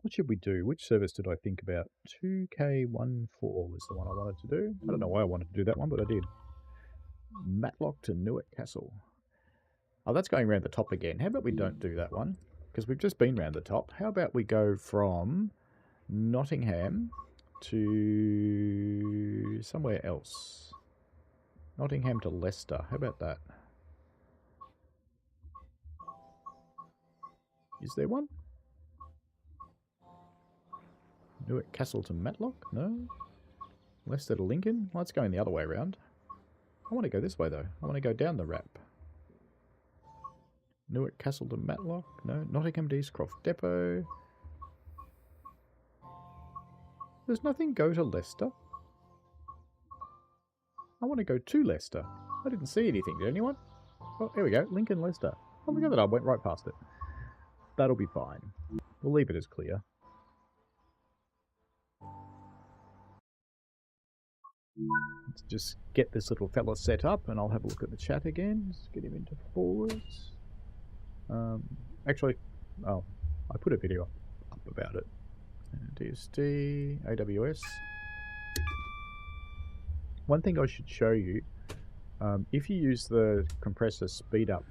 What should we do? Which service did I think about? 2K14 was the one I wanted to do. I don't know why I wanted to do that one, but I did. Matlock to Newark Castle. Oh, that's going around the top again. How about we don't do that one? Because we've just been round the top. How about we go from Nottingham to somewhere else? Nottingham to Leicester. How about that? Is there one? Newark Castle to Matlock? No. Leicester to Lincoln? Well, it's going the other way around. I want to go this way, though. I want to go down the Rap. Newark Castle to Matlock? No. Nottingham to Eastcroft Depot? Does nothing go to Leicester? I want to go to Leicester. I didn't see anything. Did anyone? Oh, here we go. Lincoln, Leicester. Oh, look at that. I went right past it. That'll be fine. We'll leave it as clear. Let's just get this little fella set up and I'll have a look at the chat again. Just get him into forwards. Actually, oh, I put a video up about it. DSD, AWS. One thing I should show you, if you use the compressor speed up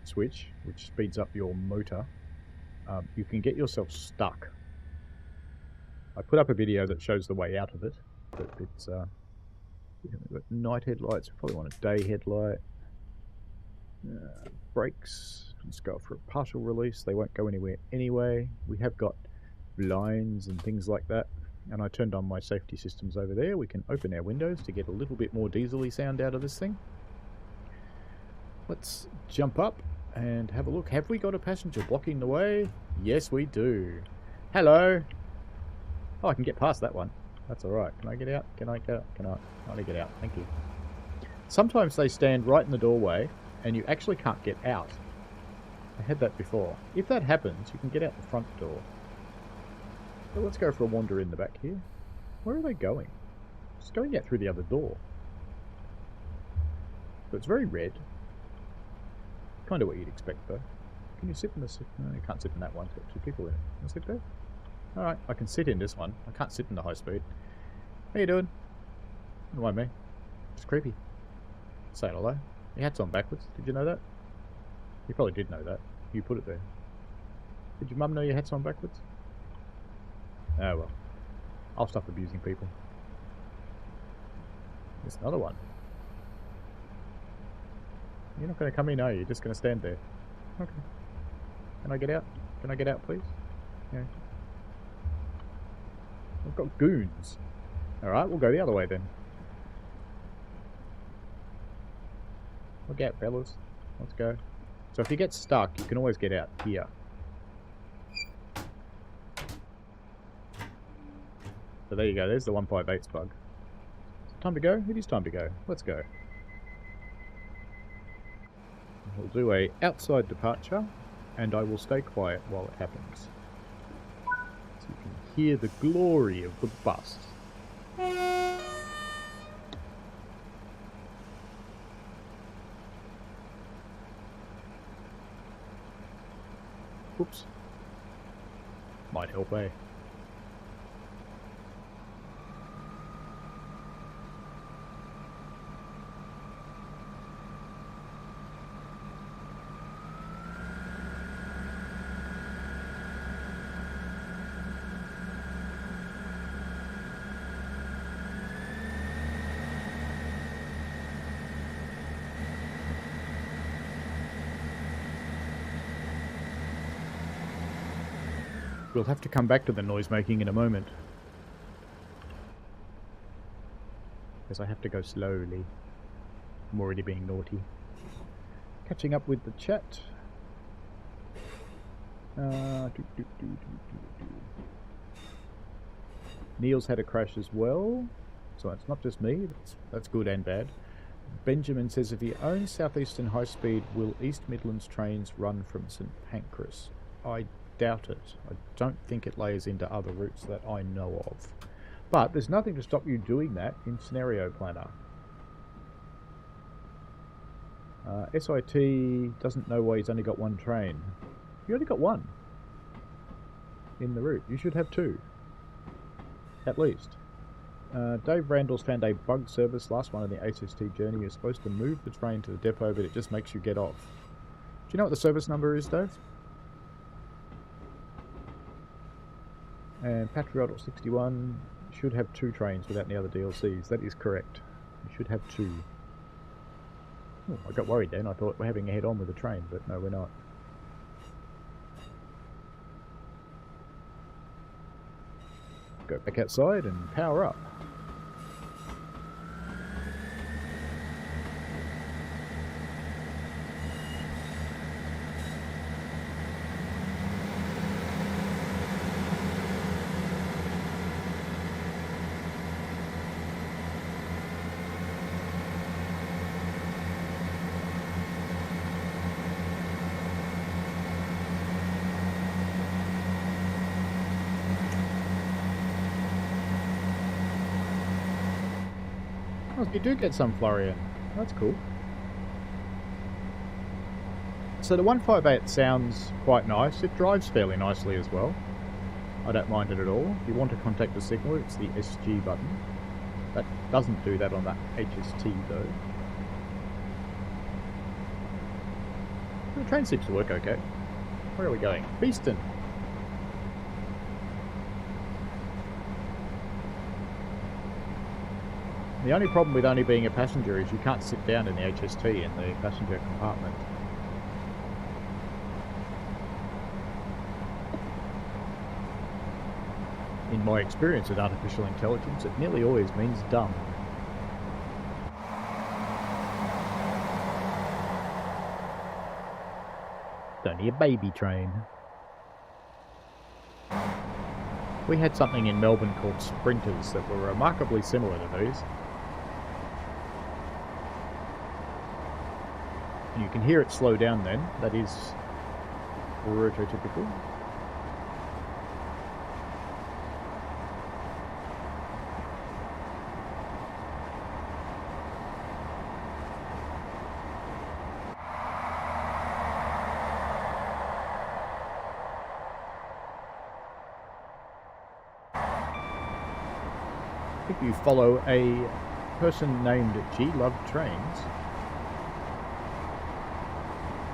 switch, which speeds up your motor, you can get yourself stuck. I put up a video that shows the way out of it, but it's we've got night headlights. We probably want a day headlight. Brakes. Let's go for a partial release. They won't go anywhere anyway. We have got blinds and things like that. And I turned on my safety systems over there. We can open our windows to get a little bit more diesel-y sound out of this thing. Let's jump up and have a look. Have we got a passenger blocking the way? Yes, we do. Hello. Oh, I can get past that one. That's alright. Can I get out? Can I get out? Can I? I get out. Thank you. Sometimes they stand right in the doorway and you actually can't get out. I had that before. If that happens, you can get out the front door. So let's go for a wander in the back here. Where are they going? Just going out through the other door. So it's very red. Kind of what you'd expect though. Can you sit in the... No, you can't sit in that one. It's got two people in it. Can I sit there? Alright, I can sit in this one. I can't sit in the high speed. How you doing? Don't mind me. It's creepy. Say hello. Your hat's on backwards. Did you know that? You probably did know that. You put it there. Did your mum know your hat's on backwards? Oh well. I'll stop abusing people. There's another one. You're not going to come in, are you? You're just going to stand there. Okay. Can I get out? Can I get out, please? Yeah. I've got goons. Alright, we'll go the other way then. Look out, fellas. Let's go. So if you get stuck, you can always get out here. So there you go. There's the 158's bug. Time to go? It is time to go. Let's go. We'll do a outside departure, and I will stay quiet while it happens. So you can hear the glory of the bus. Oops. Might help, eh? We'll have to come back to the noise making in a moment. Because I have to go slowly. I'm already being naughty. Catching up with the chat. Neil's had a crash as well. So it's not just me. That's good and bad. Benjamin says if he owns Southeastern High Speed, will East Midlands trains run from St Pancras? I doubt it. I don't think it lays into other routes that I know of. But there's nothing to stop you doing that in Scenario Planner. SIT doesn't know why he's only got one train. You only got one. in the route. You should have 2. At least. Dave Randall's found a bug service, last one in the HST journey. You're supposed to move the train to the depot, but it just makes you get off. Do you know what the service number is, Dave? And Patriotic 61 should have 2 trains without any other DLCs. That is correct. You should have 2. Oh, I got worried then. I thought we're having a head-on with the train, but no, we're not. Go back outside and power up. Oh, you do get some Florian. That's cool. So the 158 sounds quite nice. It drives fairly nicely as well. I don't mind it at all. If you want to contact the signal, it's the SG button. That doesn't do that on the HST though. The train seems to work okay. Where are we going? Beeston. The only problem with only being a passenger is you can't sit down in the HST in the passenger compartment. In my experience with artificial intelligence, it nearly always means dumb. It's only a baby train. We had something in Melbourne called sprinters that were remarkably similar to these. And you can hear it slow down then. That is prototypical. If you follow a person named G Love Trains,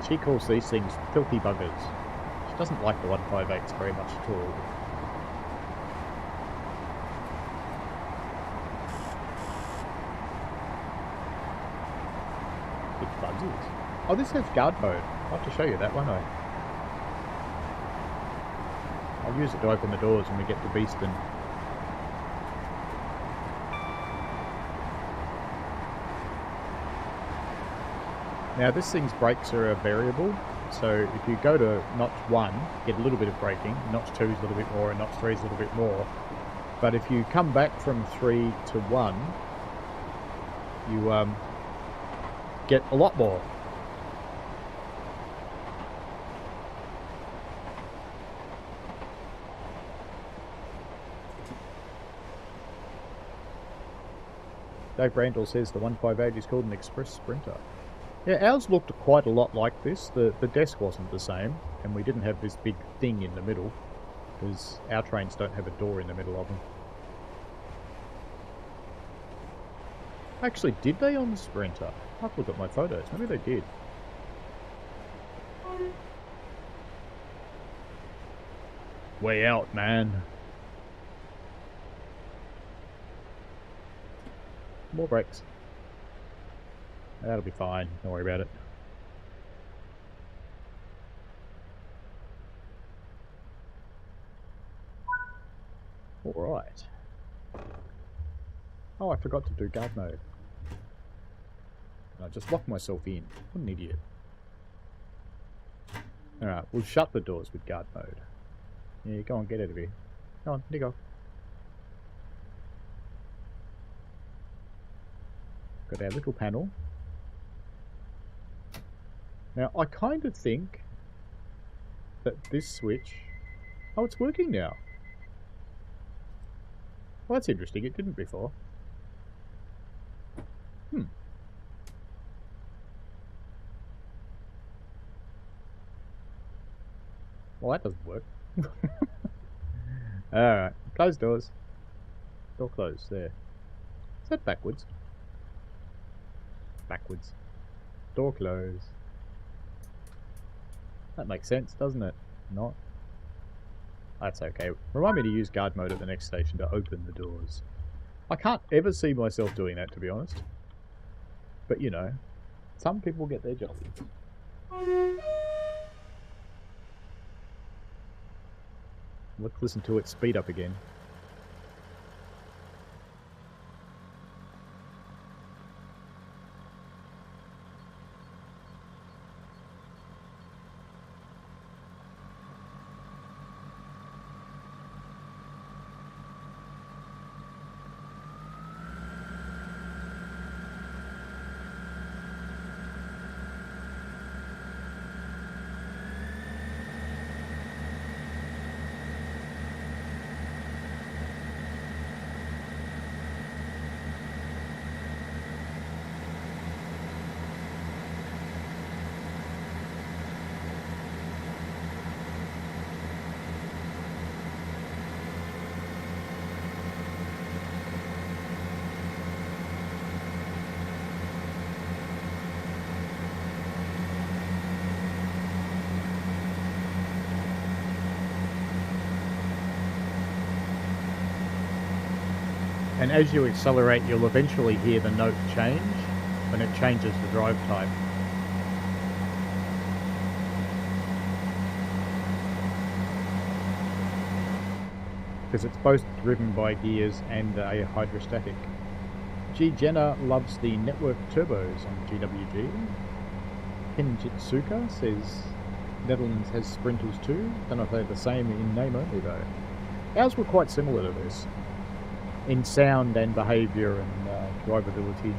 she calls these things filthy buggers. She doesn't like the 158s very much at all. Big buzzers. Oh, this has guard mode. I'll have to show you that, won't I? I'll use it to open the doors when we get to Beeston. Now this thing's brakes are a variable, so if you go to notch 1, you get a little bit of braking, notch 2 is a little bit more, and notch 3 is a little bit more. But if you come back from 3 to 1, you get a lot more. Dave Randall says the 158 is called an express sprinter. Yeah, ours looked quite a lot like this. The desk wasn't the same, and we didn't have this big thing in the middle, because our trains don't have a door in the middle of them. Actually, did they on the Sprinter? I have to look at my photos. Maybe they did. Way out, man. More brakes. That'll be fine. Don't worry about it. Alright. Oh, I forgot to do guard mode. I just locked myself in. What an idiot. Alright, we'll shut the doors with guard mode. Yeah, go on, get out of here. Come on, dig off. Got our little panel. Now, I kind of think that this switch... Oh, it's working now. Well, that's interesting. It didn't before. Well, that doesn't work. Alright, close doors. Door closed, there. Is that backwards? Backwards. Door closed. That makes sense, doesn't it? Not. That's okay. Remind me to use guard mode at the next station to open the doors. I can't ever see myself doing that, to be honest. But, you know, some people get their job. Let's listen to it speed up again. And as you accelerate, you'll eventually hear the note change when it changes the drive type. Because it's both driven by gears and a hydrostatic. G. Jenner loves the network turbos on GWG. Ken Jitsuka says Netherlands has sprinters too. Don't know if they're the same in name only though. Ours were quite similar to this, in sound and behaviour and drivability.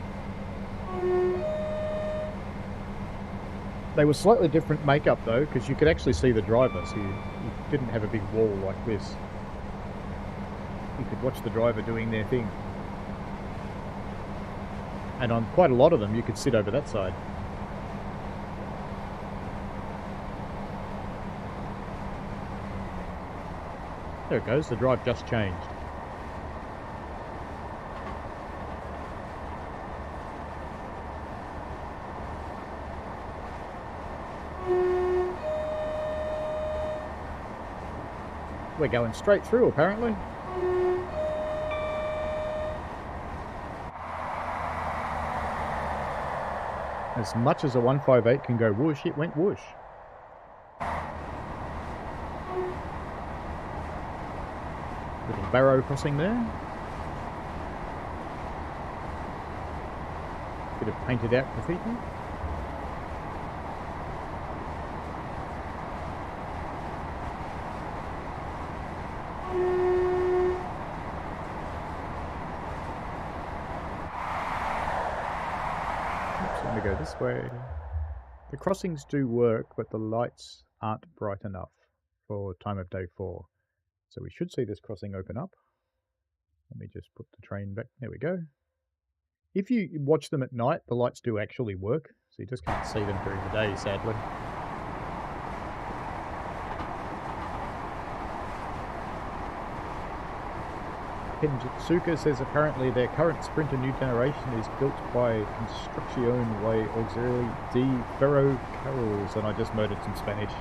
They were slightly different makeup though, because you could actually see the driver, so you didn't have a big wall like this. You could watch the driver doing their thing. And on quite a lot of them, you could sit over that side. There it goes, the drive just changed. We're going straight through, apparently. As much as a 158 can go whoosh, it went whoosh. Little barrow crossing there. Bit of painted out graffiti. Go this way. The crossings do work, but the lights aren't bright enough for time of day 4. So we should see this crossing open up. Let me just put the train back. There we go. If you watch them at night, the lights do actually work, so you just can't see them during the day, sadly. Ken Jitsuka says apparently their current Sprinter new generation is built by Construcción y Auxiliary de Ferrocarriles, and I just murdered some Spanish.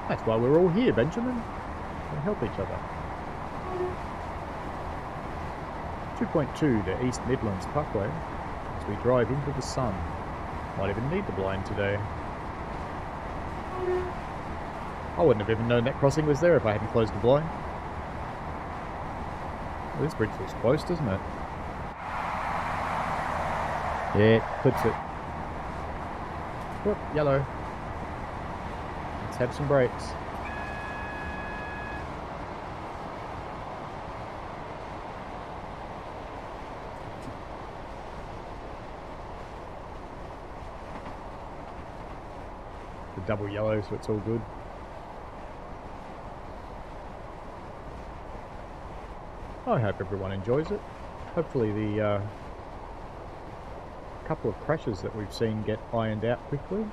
That's why we're all here, Benjamin. We help each other. 2.2 to East Midlands Parkway as we drive into the sun. Might even need the blind today. I wouldn't have even known that crossing was there if I hadn't closed the blind. Well, this bridge looks close, doesn't it? Yeah, it clips it. Whoop, yellow. Let's have some brakes. The double yellow, so it's all good. I hope everyone enjoys it. Hopefully the couple of crashes that we've seen get ironed out quickly.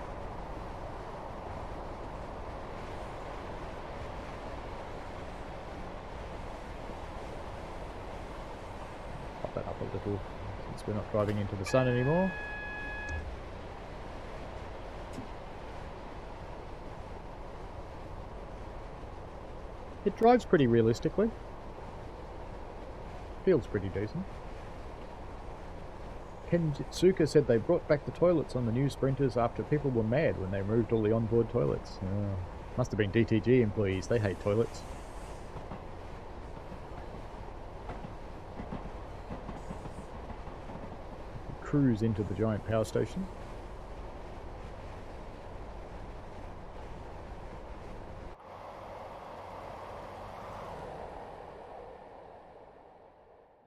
a little since we're not driving into the sun anymore. It drives pretty realistically. Feels pretty decent. Ken Jitsuka said they brought back the toilets on the new Sprinters after people were mad when they removed all the onboard toilets. Must have been DTG employees, they hate toilets. Cruise into the giant power station.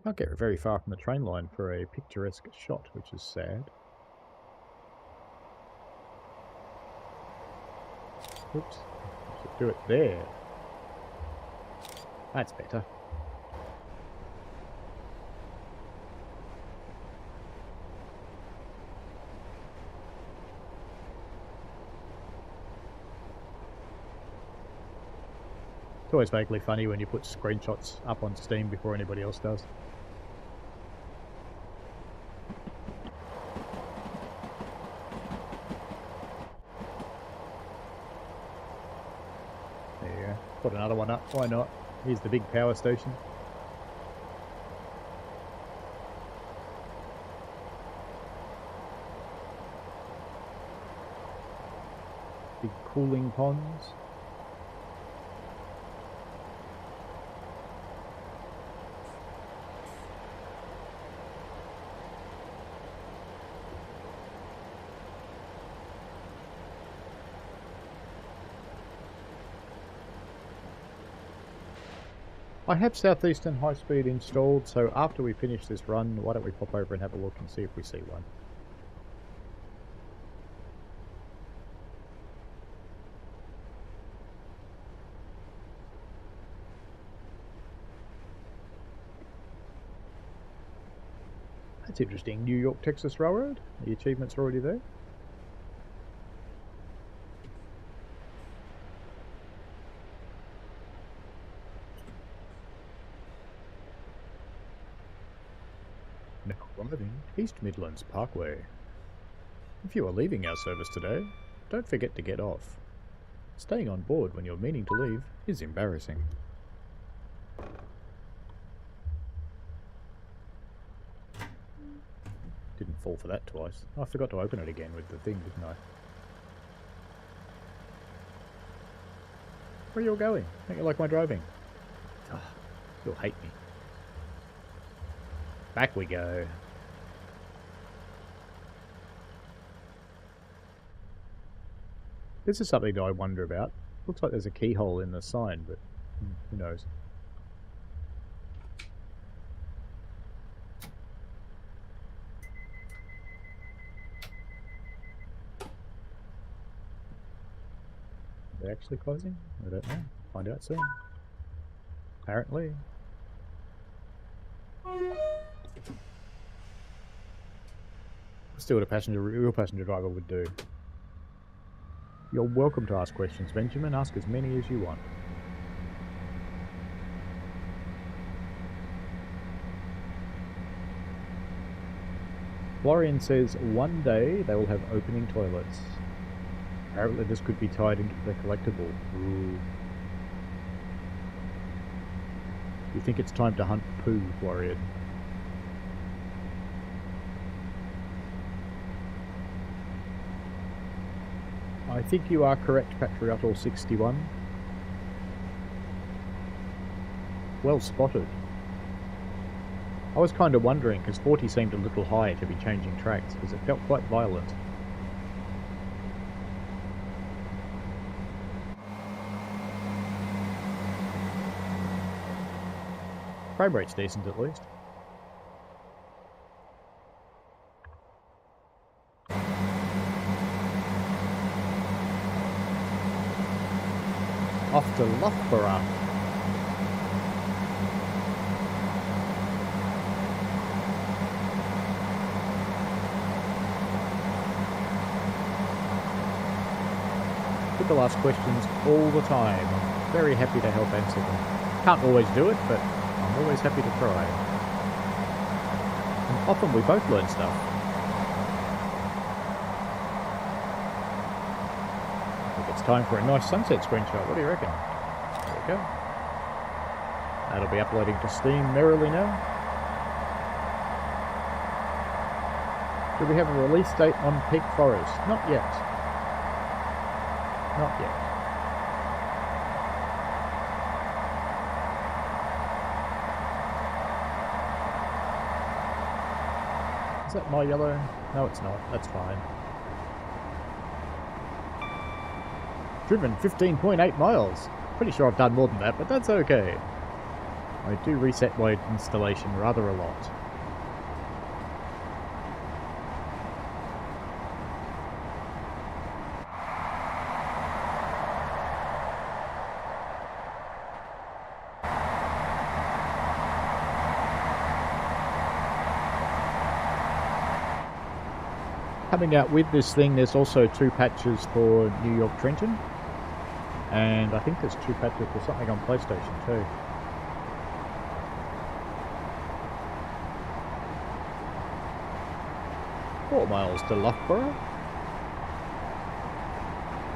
Can't get very far from the train line for a picturesque shot, which is sad. Oops, should do it there. That's better. It's always vaguely funny when you put screenshots up on Steam before anybody else does. Put another one up, why not? Here's the big power station. Big cooling ponds. I have Southeastern High Speed installed, so after we finish this run, why don't we pop over and have a look and see if we see one. That's interesting. New York, Texas Railroad. The achievements are already there. Arriving East Midlands Parkway. If you are leaving our service today, don't forget to get off. Staying on board when you're meaning to leave is embarrassing. Didn't fall for that twice. I forgot to open it again with the thing, didn't I? Where are you all going? Don't you like my driving? Oh, you'll hate me. Back we go. This is something that I wonder about. Looks like there's a keyhole in the sign, but who knows. Are they actually closing? I don't know. Find out soon. Apparently. Still what a real passenger driver would do. You're welcome to ask questions, Benjamin. Ask as many as you want. Florian says one day they will have opening toilets. Apparently this could be tied into the collectible. Ooh. You think it's time to hunt poo, Florian? I think you are correct, Patriotal61. Well spotted. I was kind of wondering, because 40 seemed a little high to be changing tracks, because it felt quite violent. Frame rate's decent at least. Off to Loughborough. People ask questions all the time. I'm very happy to help answer them. Can't always do it, but I'm always happy to try. Often we both learn stuff. I think it's time for a nice sunset screenshot. What do you reckon? There we go. That'll be uploading to Steam merrily now. Do we have a release date on Peak Forest? Not yet. Not yet. Is that my yellow? No, it's not. That's fine. Driven 15.8 miles. Pretty sure I've done more than that, but that's okay. I do reset my installation rather a lot. Coming out with this thing, there's also 2 patches for New York Trenton, and I think there's 2 patches for something on PlayStation too. Four miles to Loughborough.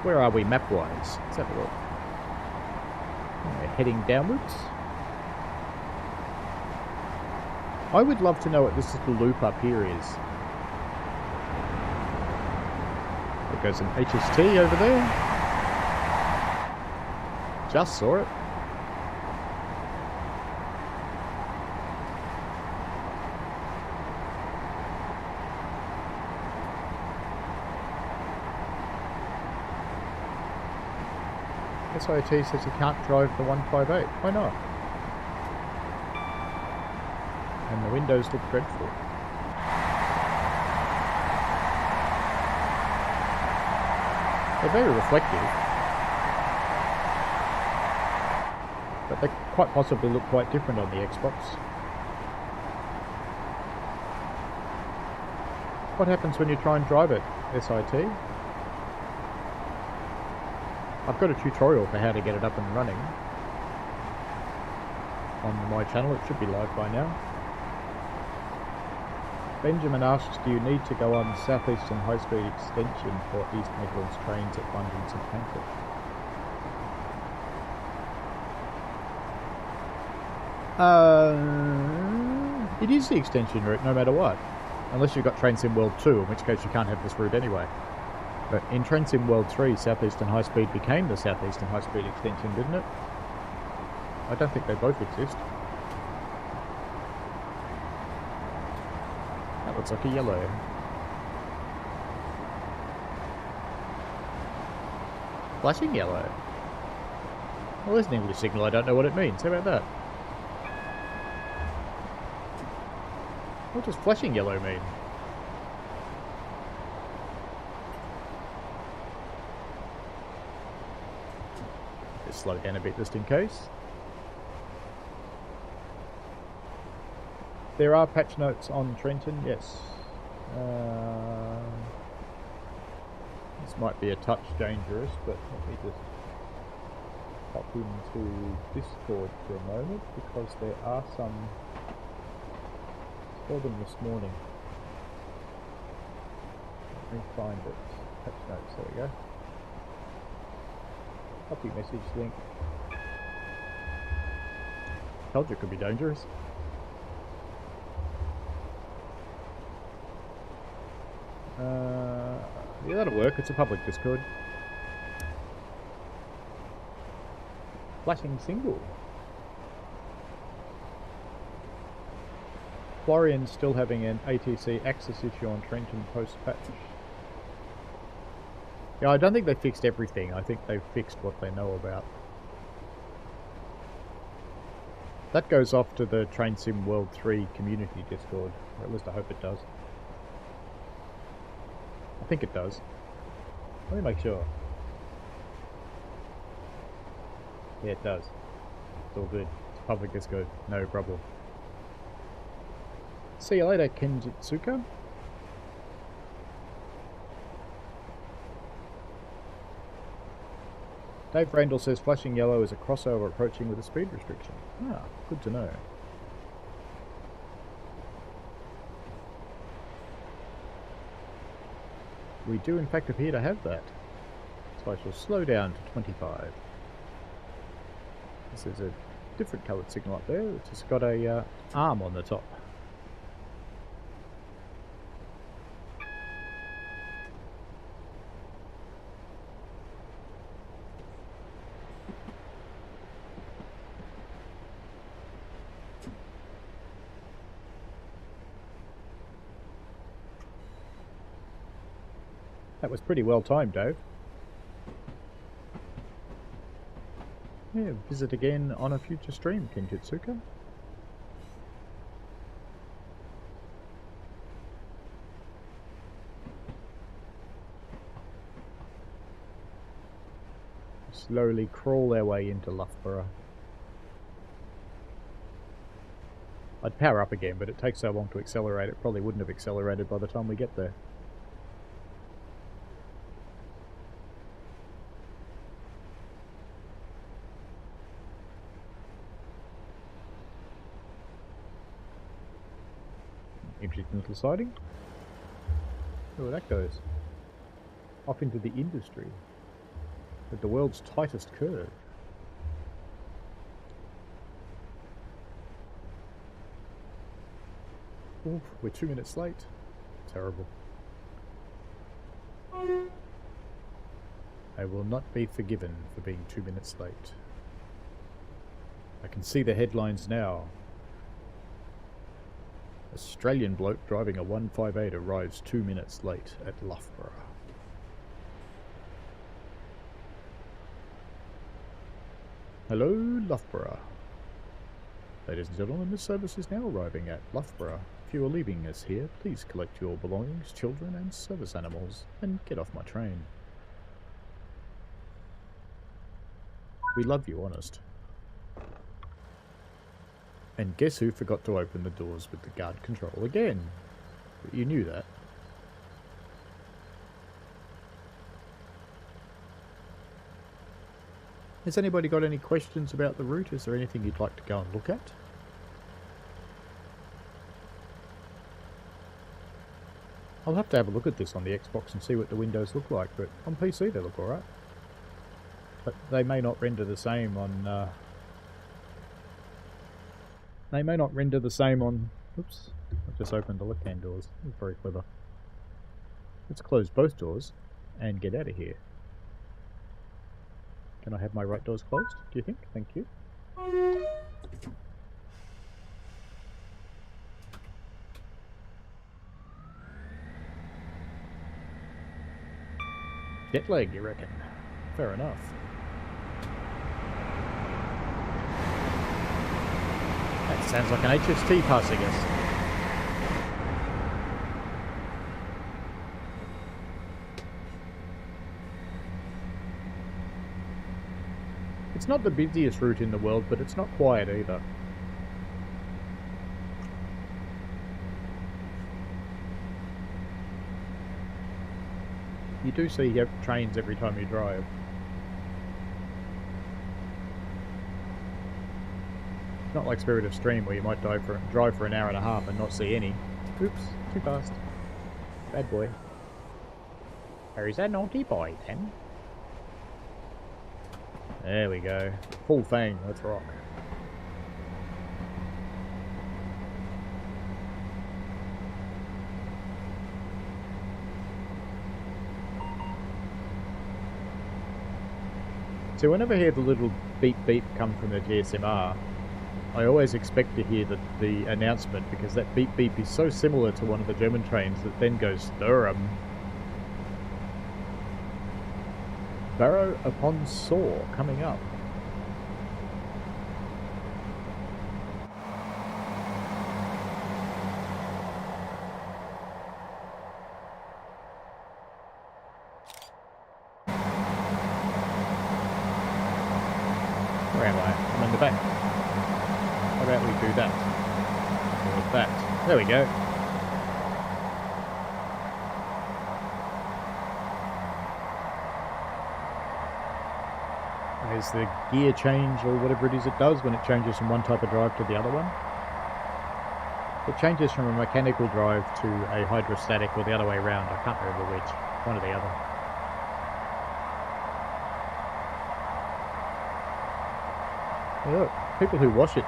Where are we map-wise? Let's have a look. We're heading downwards. I would love to know what this little loop up here is. There goes an HST over there. Just saw it. SIT says you can't drive the 158. Why not? And the windows look dreadful. They're very reflective, but they quite possibly look quite different on the Xbox. What happens when you try and drive it, SIT? I've got a tutorial for how to get it up and running on my channel. It should be live by now. Benjamin asks, do you need to go on South Eastern High Speed Extension for East Midlands trains at London St Pancras? It is the extension route no matter what. Unless you've got Train Sim World 2, in which case you can't have this route anyway. But in Train Sim World 3, South Eastern High Speed became the South Eastern High Speed Extension, didn't it? I don't think they both exist. That looks like a yellow. Flashing yellow. Well, there's an English signal, I don't know what it means. How about that? What does flashing yellow mean? Just slow down a bit just in case. There are patch notes on Trenton, yes. This might be a touch dangerous, but let me just pop into Discord for a moment, because there are some... I saw them this morning. Let me find it. Patch notes, there we go. Copy message link. Told you it could be dangerous. Yeah, that'll work. It's a public Discord. Flashing single. Florian's still having an ATC access issue on Trenton post-patch. Yeah, I don't think they fixed everything. I think they've fixed what they know about. That goes off to the Train Sim World 3 community Discord, or at least I hope it does. I think it does. Let me make sure. Yeah, it does. It's all good. It's public Discord. No problem. See you later, Kenjitsuka. Dave Randall says flashing yellow is a crossover approaching with a speed restriction. Ah, good to know. we do in fact appear to have that. So I shall slow down to 25. This is a different coloured signal up there. It's just got a arm on the top. That was pretty well timed, Dave. Yeah, visit again on a future stream, King Jitsuka. Slowly crawl our way into Loughborough. I'd power up again, but it takes so long to accelerate, it probably wouldn't have accelerated by the time we get there. Interesting little siding. See where that goes. Off into the industry. With the world's tightest curve. Oof, we're 2 minutes late. Terrible. I will not be forgiven for being 2 minutes late. I can see the headlines now. Australian bloke driving a 158 arrives 2 minutes late at Loughborough. Hello, Loughborough. Ladies and gentlemen, this service is now arriving at Loughborough. If you are leaving us here, please collect your belongings, children and service animals, and get off my train. We love you, honest. And guess who forgot to open the doors with the guard control again? But you knew that. Has anybody got any questions about the route? Is there anything you'd like to go and look at? I'll have to have a look at this on the Xbox and see what the windows look like, but on PC they look alright. But they may not render the same on... They may not render the same on... Oops, I've just opened the left-hand doors. That's very clever. Let's close both doors and get out of here. Can I have my right doors closed, do you think? Thank you. Jet lag, you reckon? Fair enough. That sounds like an HST passing us. It's not the busiest route in the world, but it's not quiet either. You do see trains every time you drive. It's not like Spirit of Stream where you might drive for an hour and a half and not see any. Oops, too fast. Bad boy. Or is that naughty boy then? There we go. Full fang, let's rock. So whenever I hear the little beep beep come from the GSMR, I always expect to hear the announcement, because that beep beep is so similar to one of the German trains that then goes Durham. Barrow upon Saw coming up. Where am I? I'm in the back. How about we do that? Or that. There we go. There's the gear change, or whatever it is it does when it changes from one type of drive to the other one. It changes from a mechanical drive to a hydrostatic, or the other way around. I can't remember which. One or the other. Hey, look, people who wash it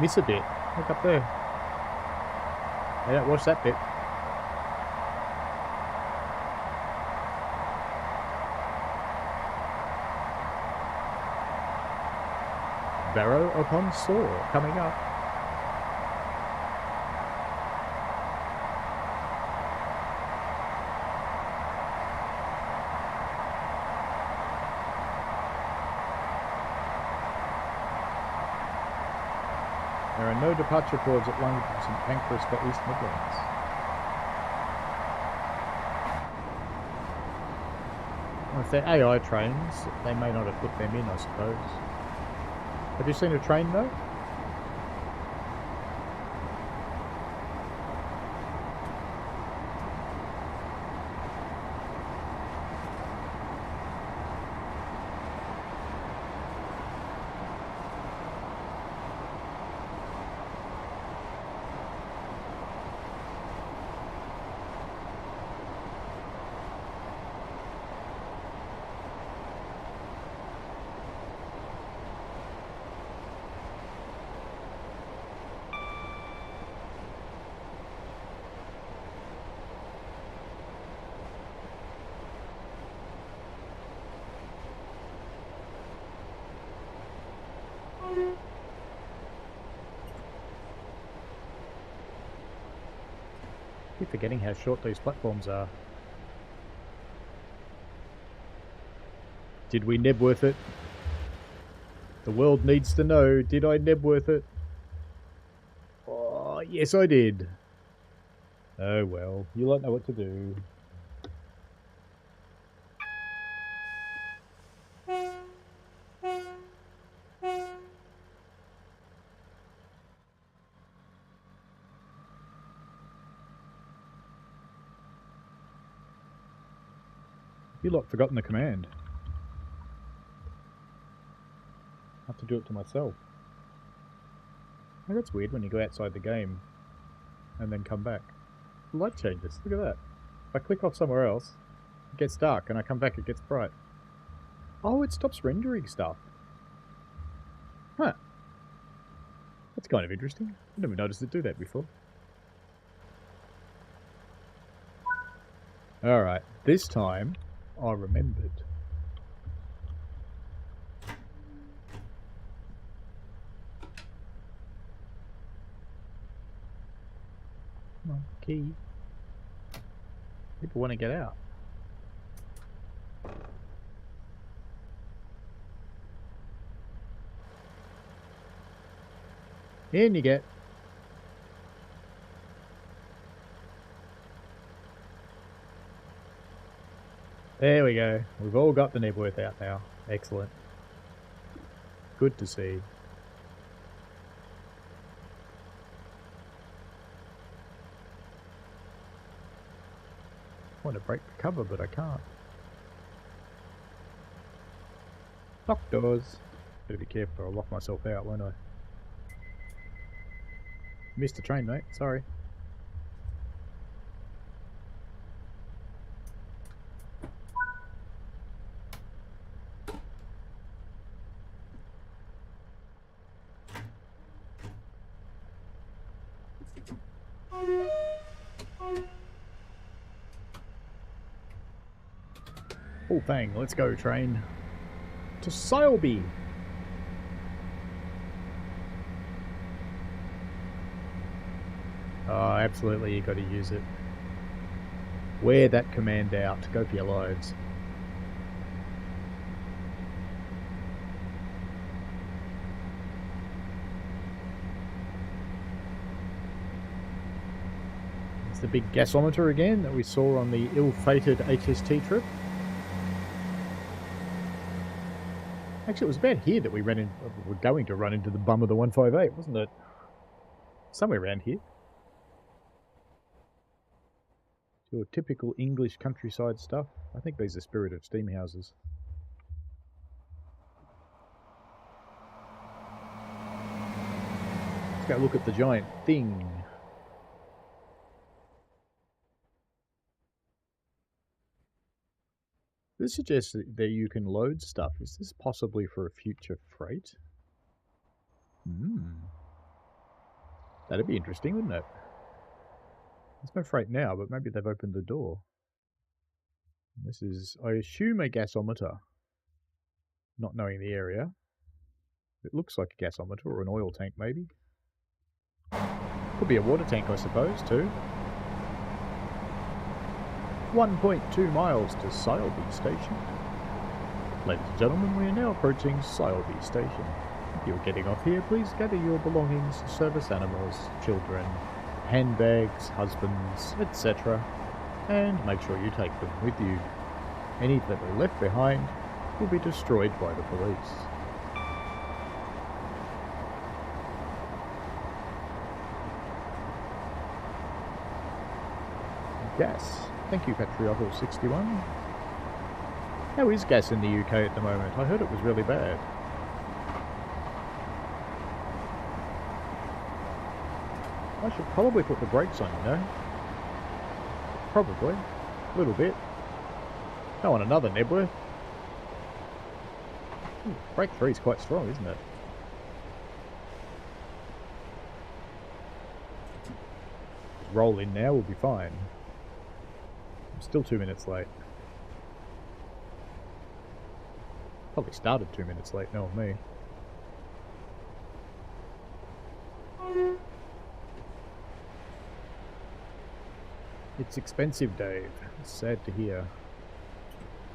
miss a bit. Look up there. They don't wash that bit. Barrow upon Saw coming up. There are no departure cords at London St Pancras for East Midlands. Well, if they're AI trains, they may not have put them in, I suppose. Have you seen a train though? I keep forgetting how short these platforms are. Did we Nebworth it? The world needs to know, did I Nebworth it? Oh, yes I did. Oh well, you lot know what to do. You lot forgotten the command. I have to do it to myself. Oh, that's weird when you go outside the game and then come back. The light changes. Look at that. If I click off somewhere else, it gets dark, and I come back, it gets bright. Oh, it stops rendering stuff. Huh. That's kind of interesting. I never noticed it do that before. Alright, this time I remembered. Come on, key. People want to get out. In you get. There we go. We've all got the Nebworth out now. Excellent. Good to see. I want to break the cover, but I can't. Lock doors. Better be careful or I'll lock myself out, won't I? Missed the train, mate. Sorry. Full thing. Let's go, train. To Sileby. Oh, absolutely, you got to use it. Wear that command out. Go for your lives. It's the big gasometer again that we saw on the ill-fated HST trip. Actually, it was about here that we ran in. We're going to run into the bum of the 158, wasn't it? Somewhere around here. Your typical English countryside stuff. I think these are Spirit of Steam houses. Let's go look at the giant thing. This suggests that you can load stuff. Is this possibly for a future freight? That'd be interesting, wouldn't it? There's no freight now, but maybe they've opened the door. This is, I assume, a gasometer. Not knowing the area. It looks like a gasometer or an oil tank, maybe. Could be a water tank, I suppose, too. 1.2 miles to Sileby Station. Ladies and gentlemen, we are now approaching Sileby Station. If you're getting off here, please gather your belongings, service animals, children, handbags, husbands, etc. and make sure you take them with you. Any that are left behind will be destroyed by the police. Gas. Thank you, Patriotle61. How is gas in the UK at the moment? I heard it was really bad. I should probably put the brakes on, you know. Probably. A little bit. Don't want another Nebworth. Brake 3 is quite strong, isn't it? Roll in now, we'll be fine. I'm still 2 minutes late. Probably started 2 minutes late, knowing me. It's expensive, Dave. It's sad to hear.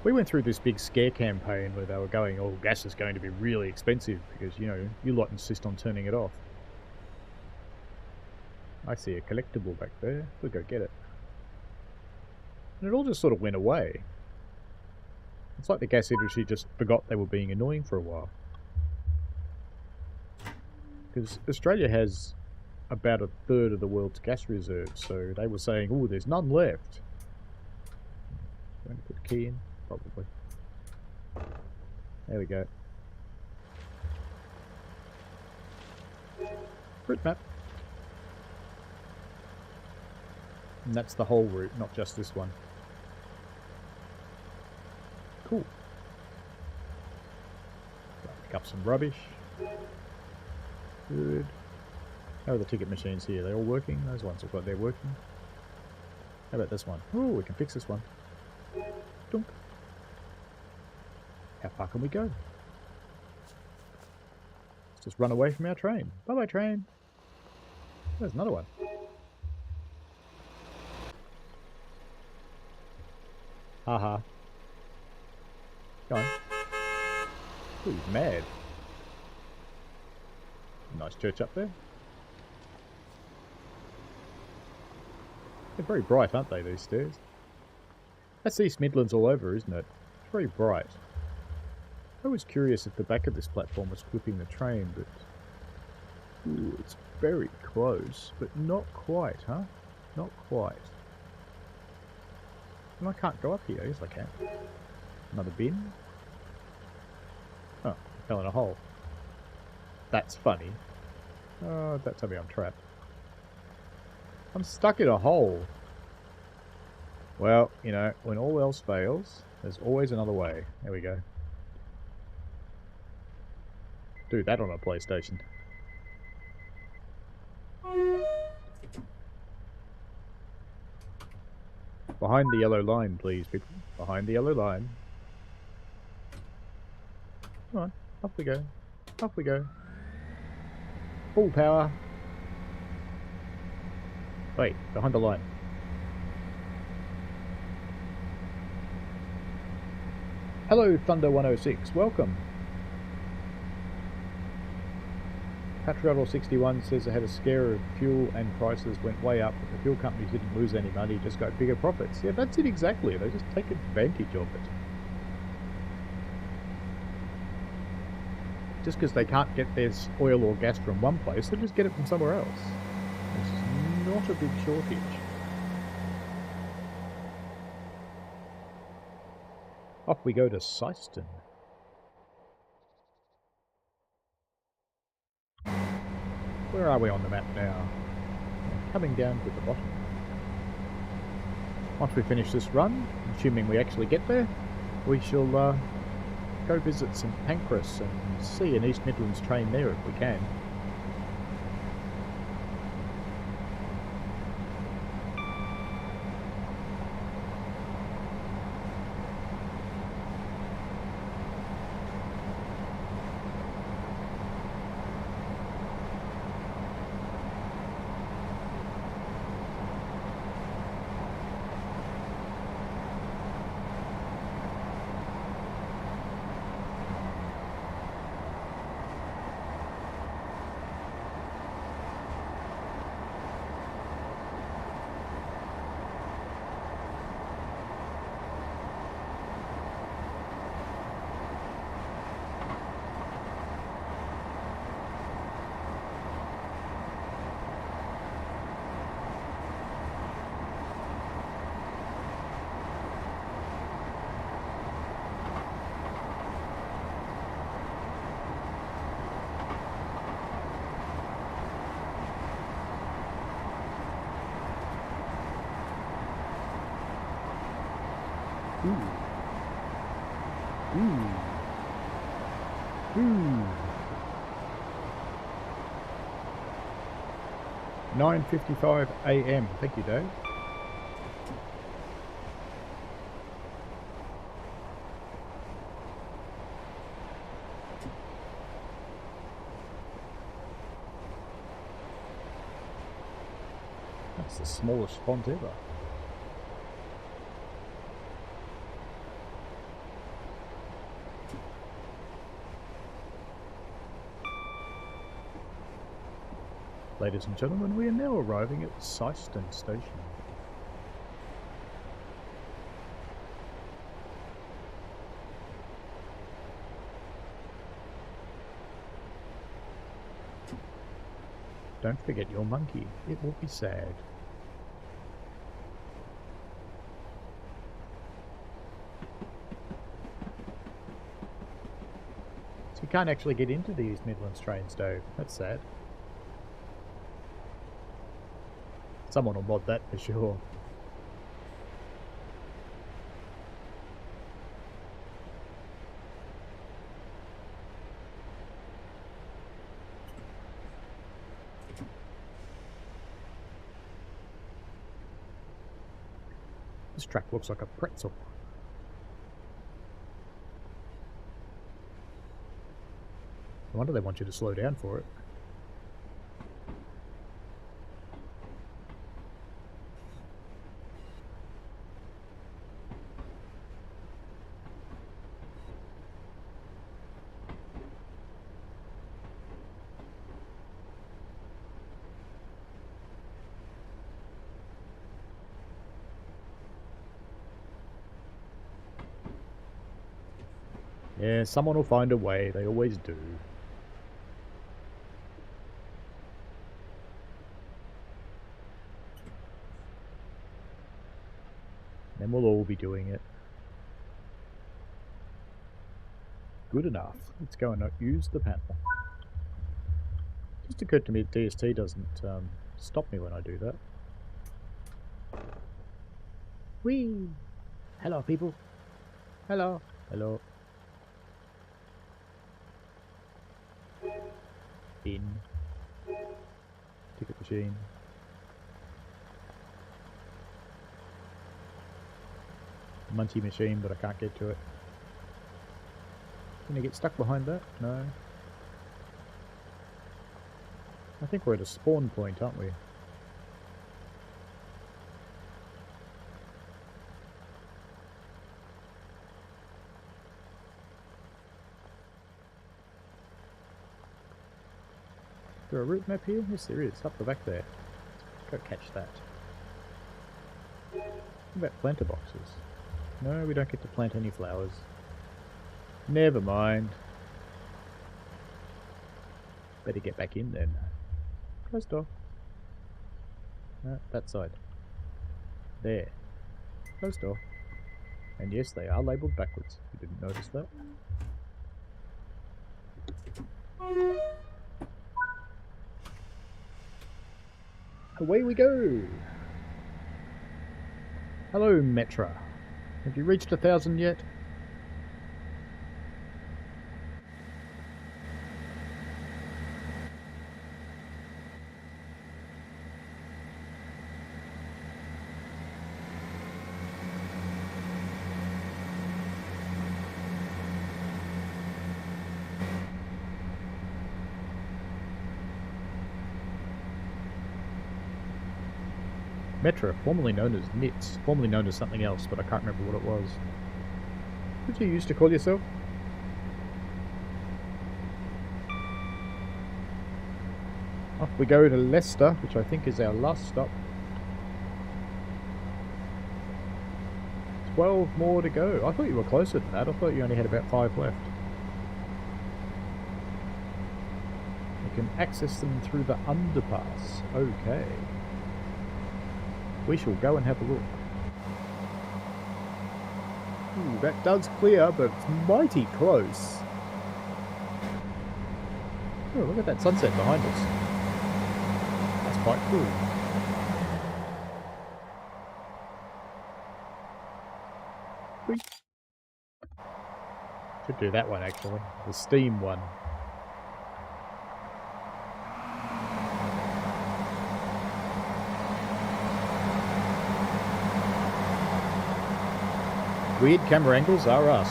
We went through this big scare campaign where they were going, oh, gas is going to be really expensive because, you know, you lot insist on turning it off. I see a collectible back there. We'll go get it. And it all just sort of went away. It's like the gas industry just forgot they were being annoying for a while. Because Australia has about a third of the world's gas reserves, so they were saying, oh, there's none left. Going to put the key in? Probably. There we go. Route map. And that's the whole route, not just this one. Cool. Pick up some rubbish. Good. How are the ticket machines here? Are they all working? Those ones look like they're working. How about this one? Oh, we can fix this one. Dunk. How far can we go? Let's just run away from our train. Bye-bye, train. There's another one. Haha. Go on. Ooh, he's mad. Nice church up there. They're very bright, aren't they, these stairs? That's East Midlands all over, isn't it? It's very bright. I was curious if the back of this platform was clipping the train, but... Ooh, it's very close, but not quite, huh? Not quite. And I can't go up here. Yes, I can. Another bin. Oh, I fell in a hole. That's funny. Oh, don't tell me I'm trapped. I'm stuck in a hole. Well, you know, when all else fails, there's always another way. There we go. Do that on a PlayStation. Behind the yellow line, please, people. Behind the yellow line. Come on, off we go. Off we go. Full power. Wait, behind the line. Hello, Thunder 106. Welcome. Patriotle61 says they had a scare of fuel and prices went way up, but the fuel companies didn't lose any money, just got bigger profits. Yeah, that's it exactly. They just take advantage of it. Just because they can't get their oil or gas from one place, they just get it from somewhere else. It's not a big shortage. Off we go to Syston. Where are we on the map now? Coming down to the bottom. Once we finish this run, assuming we actually get there, we shall go visit St Pancras and see an East Midlands train there if we can. Ooh. 9:55 AM. Thank you, Dave. That's the smallest font ever. Ladies and gentlemen, we are now arriving at Syston Station. Don't forget your monkey, it will be sad. So you can't actually get into the East Midlands trains, Dave. That's sad. Someone will mod that for sure. This track looks like a pretzel. No wonder they want you to slow down for it. Yeah, someone will find a way, they always do. Then we'll all be doing it. Good enough. Let's go and use the panel. Just occurred to me that DST doesn't stop me when I do that. Whee! Hello, people. Hello. Hello. In. Ticket machine. Munchie machine, but I can't get to it. Can I get stuck behind that? No. I think we're at a spawn point, aren't we? Is there a route map here? Yes, there is. Up the back there. Go catch that. What about planter boxes? No, we don't get to plant any flowers. Never mind. Better get back in then. Close door. No, that side. There. Close door. And yes, they are labelled backwards. You didn't notice that? Away we go! Hello, Metra. Have you reached 1,000 yet? Metra, formerly known as NITS, formerly known as something else, but I can't remember what it was. What did you used to call yourself? Off we go to Leicester, which I think is our last stop. 12 more to go. I thought you were closer than that. I thought you only had about 5 left. You can access them through the underpass. Okay. We shall go and have a look. Ooh, that does clear, but it's mighty close. Oh, look at that sunset behind us. That's quite cool. Whee. Should do that one actually. The steam one. Weird camera angles are us.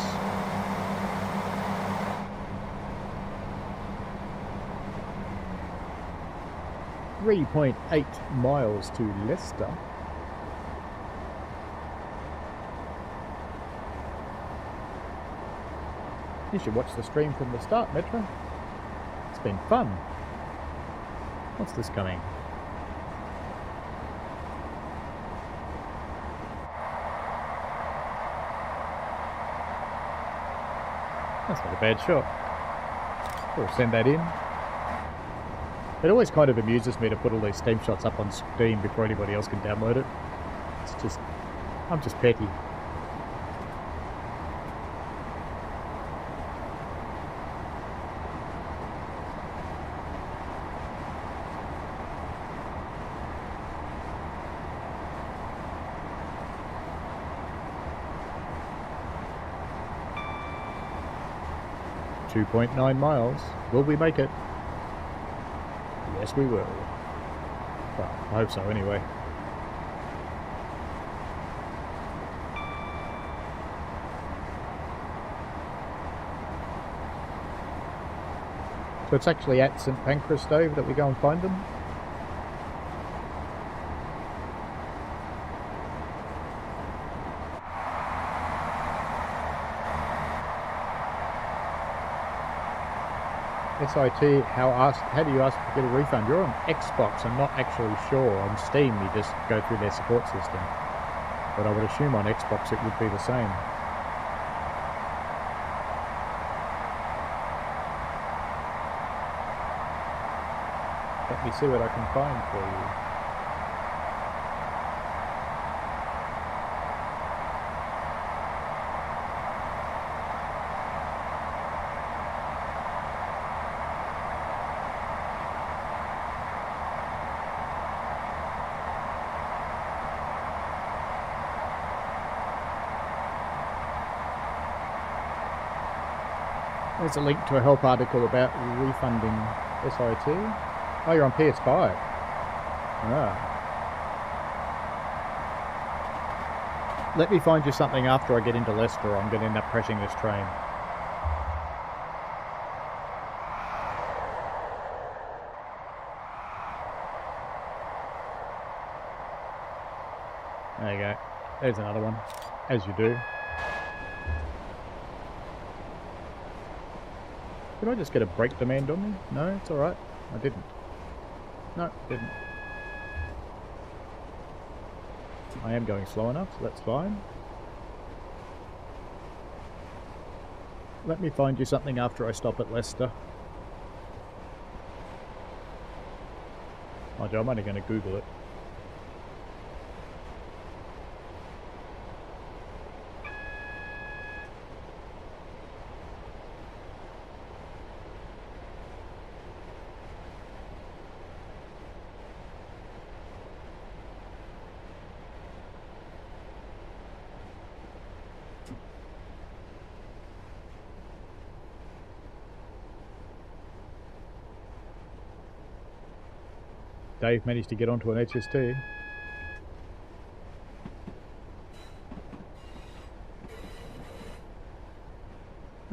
.8 miles to Leicester. You should watch the stream from the start, Metro. It's been fun. What's this coming? That's not a bad shot. We'll send that in. It always kind of amuses me to put all these Steam shots up on Steam before anybody else can download it. It's just... I'm just petty. .9 miles. Will we make it? Yes, we will. Well, I hope so anyway. So it's actually at St Pancras, Dave, that we go and find them? SIT, how do you ask to get a refund? You're on Xbox, I'm not actually sure. On Steam, you just go through their support system. But I would assume on Xbox it would be the same. Let me see what I can find for you. There's a link to a help article about refunding SIT. Oh, you're on PS5. Ah. Let me find you something after I get into Leicester, or I'm going to end up crashing this train. There you go. There's another one. As you do. Did I just get a brake demand on me? No, it's alright. I didn't. No, didn't. I am going slow enough, so that's fine. Let me find you something after I stop at Leicester. Oh, I'm only going to Google it. Dave managed to get onto an HST.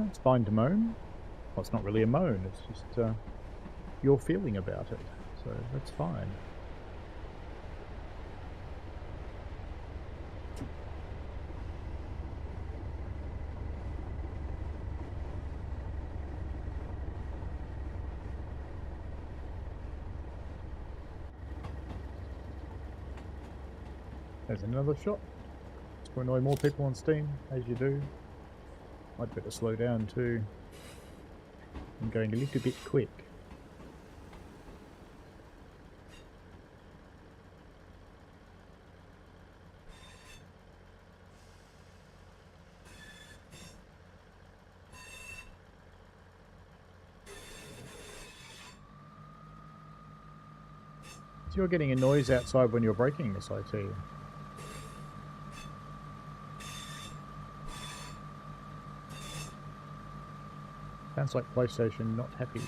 It's fine to moan. Well, it's not really a moan, it's just your feeling about it. So that's fine. There's another shot. To annoy more people on Steam, as you do. I'd better slow down too. I'm going a little bit quick. So you're getting a noise outside when you're braking this, I tell you. Sounds like PlayStation not happy.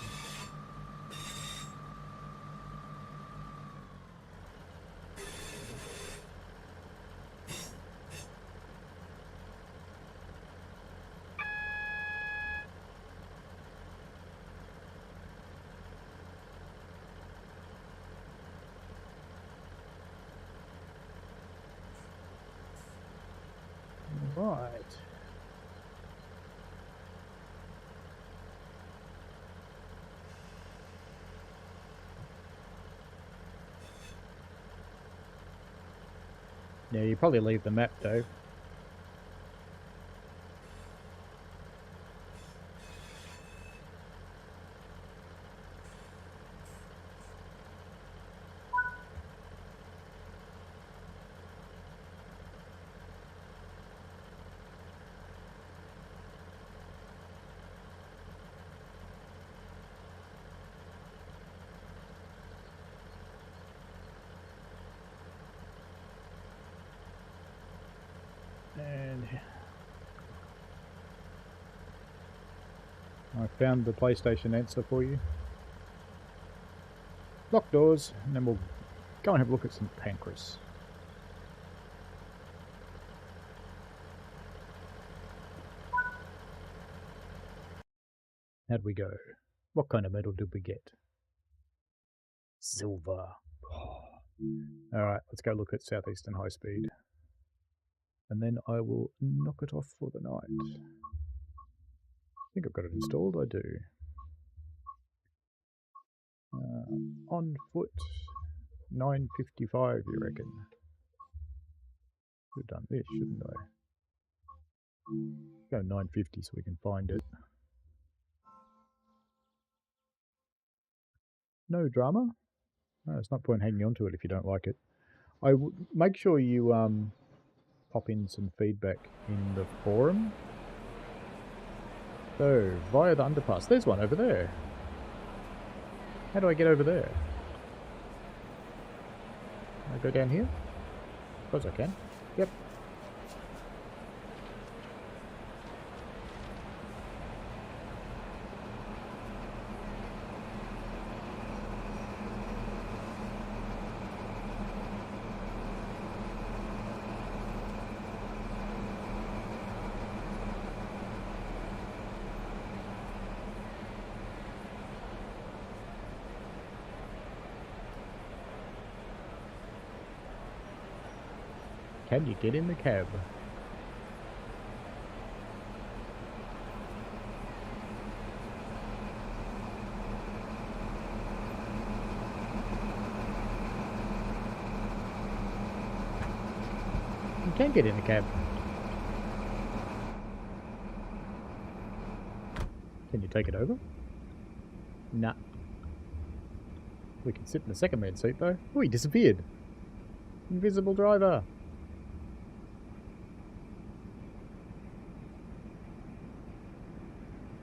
Right. Yeah, you probably leave the map, Dave. And I found the PlayStation answer for you. Lock doors, and then we'll go and have a look at St. Pancras. How'd we go? What kind of medal did we get? Silver. Alright, let's go look at Southeastern High Speed. And then I will knock it off for the night. I think I've got it installed, I do. On foot, 9:55, you reckon? Should have done this, shouldn't I? Go 9:50 so we can find it. No drama? No, it's not point hanging on to it if you don't like it. Make sure you pop in some feedback in the forum. So, via the underpass. There's one over there. How do I get over there? Can I go down here? Of course I can. Yep. Can you get in the cab? You can get in the cab. Can you take it over? Nah. We can sit in the second man seat though. Oh, he disappeared. Invisible driver.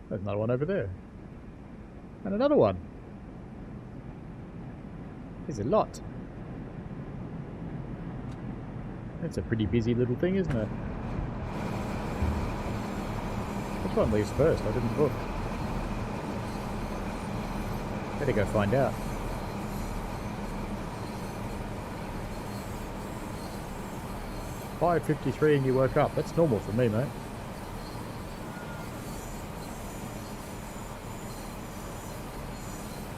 There's another one over there. And another one. There's a lot. That's a pretty busy little thing, isn't it? Which one leaves first? I didn't look. Better go find out. $5:53 and you woke up. That's normal for me, mate.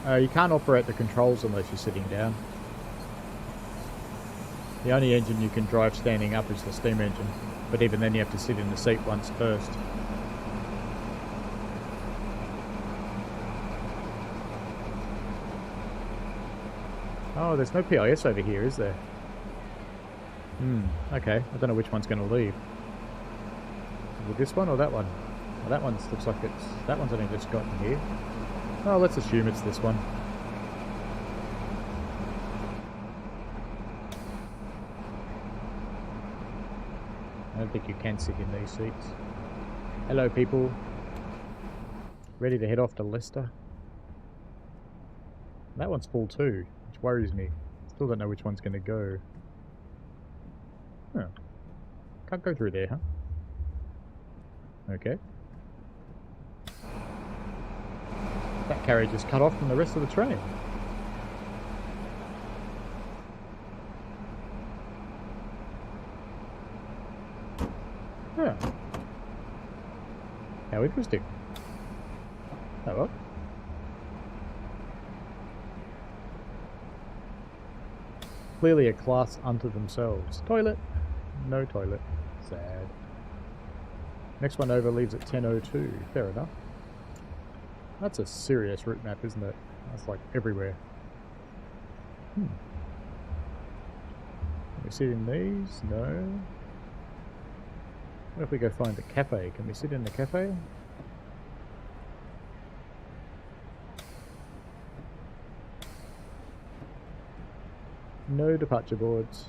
You can't operate the controls unless you're sitting down. The only engine you can drive standing up is the steam engine, but even then you have to sit in the seat once first. Oh, there's no PIS over here, is there? Okay. I don't know which one's going to leave. Is it this one or that one? Well, that one looks like it's... That one's only just gotten here. Oh, let's assume it's this one. I don't think you can sit in these seats. Hello, people. Ready to head off to Leicester? That one's full too, which worries me. Still don't know which one's going to go. Huh. Can't go through there, huh? Okay. That carriage is cut off from the rest of the train. Yeah. How interesting. Oh well. Clearly a class unto themselves. Toilet. No toilet. Sad. Next one over leaves at 10:02. Fair enough. That's a serious route map, isn't it? That's like everywhere. Can we sit in these? No. What if we go find a cafe? Can we sit in the cafe? No departure boards.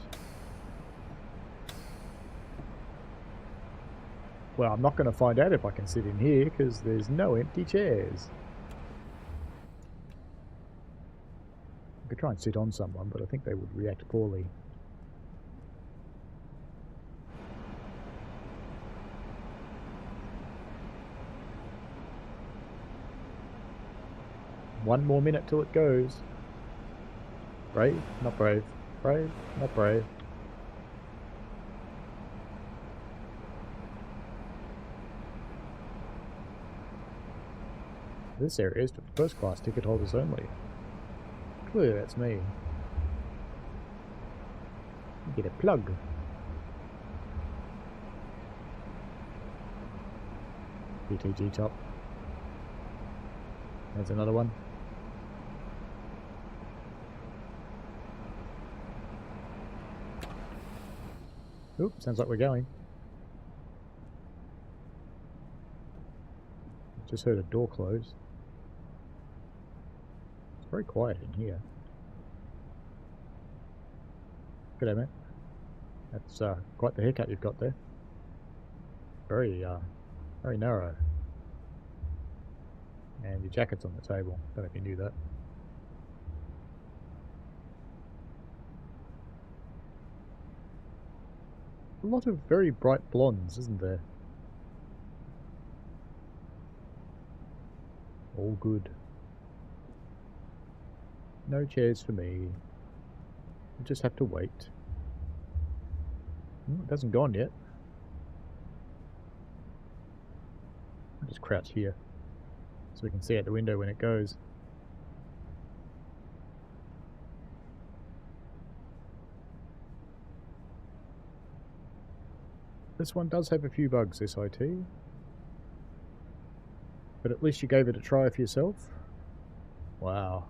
Well, I'm not going to find out if I can sit in here because there's no empty chairs. I could try and sit on someone, but I think they would react poorly. One more minute till it goes. Brave, not brave. Brave, not brave. This area is for first class ticket holders only. Clearly that's me. Get a plug. PTG top. There's another one. Oop, sounds like we're going. Just heard a door close. It's very quiet in here. G'day, mate. That's quite the haircut you've got there. Very narrow. And your jacket's on the table. Don't know if you knew that. A lot of very bright blondes, isn't there? All good. No chairs for me. We just have to wait. It hasn't gone yet. I'll just crouch here so we can see out the window when it goes. This one does have a few bugs, SIT. But at least you gave it a try for yourself. Wow.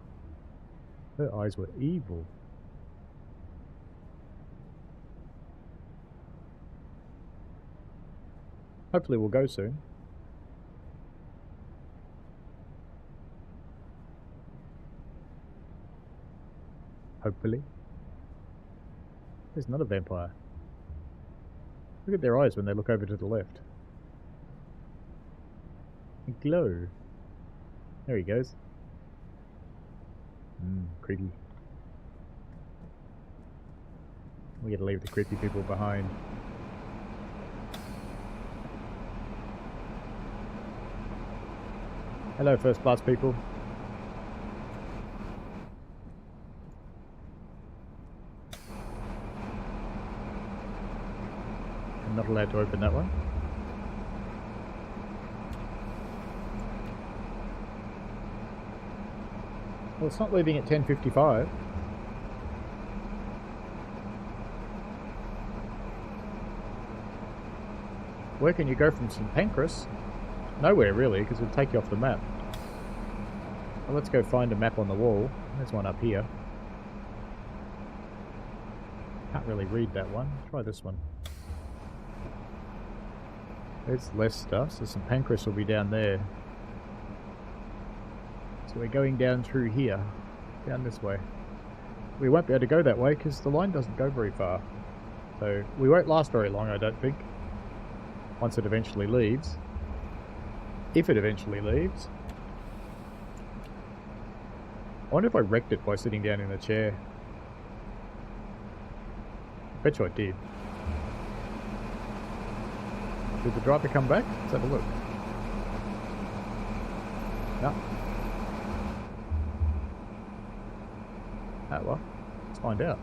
Her eyes were evil. Hopefully we'll go soon. Hopefully. There's another vampire. Look at their eyes when they look over to the left. They glow. There he goes. Creepy. We gotta leave the creepy people behind. Hello, first class people. I'm not allowed to open that one. Well, it's not leaving at 10:55. Where can you go from St Pancras? Nowhere really, because it'll take you off the map. Well, let's go find a map on the wall. There's one up here. can't really read that one. Try this one. There's Leicester, so St Pancras will be down there. So we're going down through here, down this way. We won't be able to go that way because the line doesn't go very far. So we won't last very long, I don't think, once it eventually leaves. If it eventually leaves. I wonder if I wrecked it by sitting down in the chair. I bet you I did. Did the driver come back? Let's have a look. No. Ah, well, let's find out.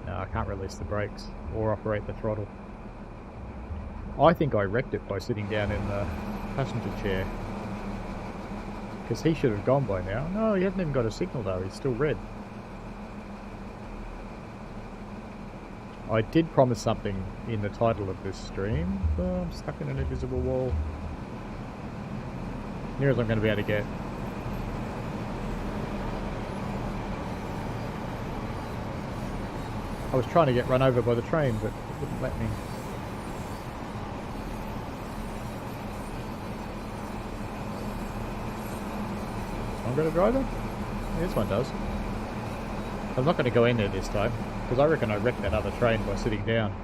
No, I can't release the brakes or operate the throttle. I think I wrecked it by sitting down in the passenger chair. Because he should have gone by now. No, he hasn't even got a signal though, he's still red. I did promise something in the title of this stream. Oh, I'm stuck in an invisible wall. Near as I'm going to be able to get. I was trying to get run over by the train, but it wouldn't let me. I'm going to drive it? Yeah, this one does. I'm not going to go in there this time, because I reckon I wrecked that other train by sitting down.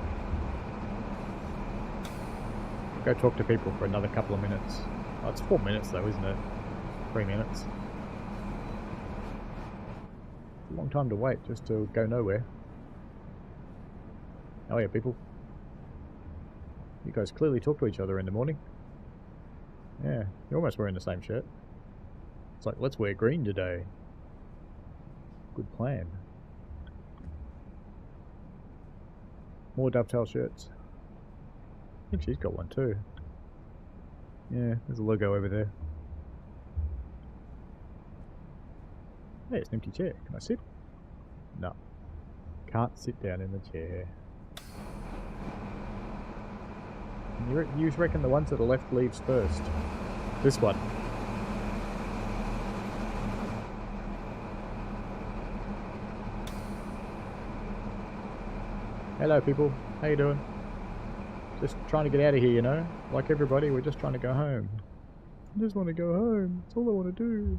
Go talk to people for another couple of minutes. Oh, it's 4 minutes though, isn't it? 3 minutes. A long time to wait just to go nowhere. Oh yeah, people. You guys clearly talk to each other in the morning. Yeah, you're almost wearing the same shirt. It's like, let's wear green today. Good plan. More Dovetail shirts. I think she's got one too. Yeah, there's a logo over there. Hey, it's an empty chair. Can I sit? No. Can't sit down in the chair. You reckon the one to the left leaves first? This one. Hello people, how you doing? Just trying to get out of here, you know? Like everybody, we're just trying to go home. I just want to go home, that's all I want to do.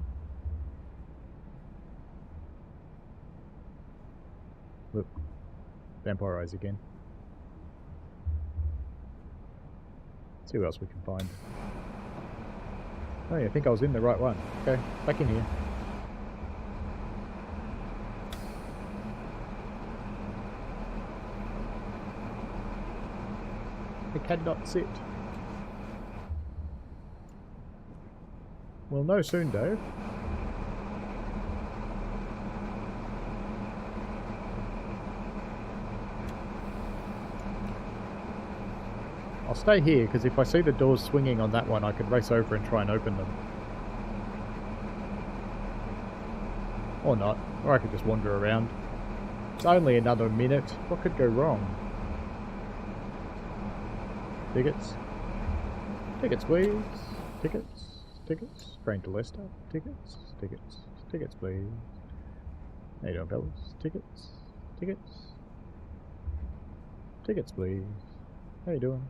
Look, vampire eyes again. Let's see what else we can find. Oh yeah, I think I was in the right one. Okay, back in here. I cannot sit. We'll know soon, Dave. I'll stay here, because if I see the doors swinging on that one, I could race over and try and open them. Or not. Or I could just wander around. It's only another minute. What could go wrong? Tickets. Tickets, please. Tickets. Tickets. Train to Leicester. Tickets. Tickets. Tickets, please. How you doing, fellas? Tickets. Tickets. Tickets, please. How you doing?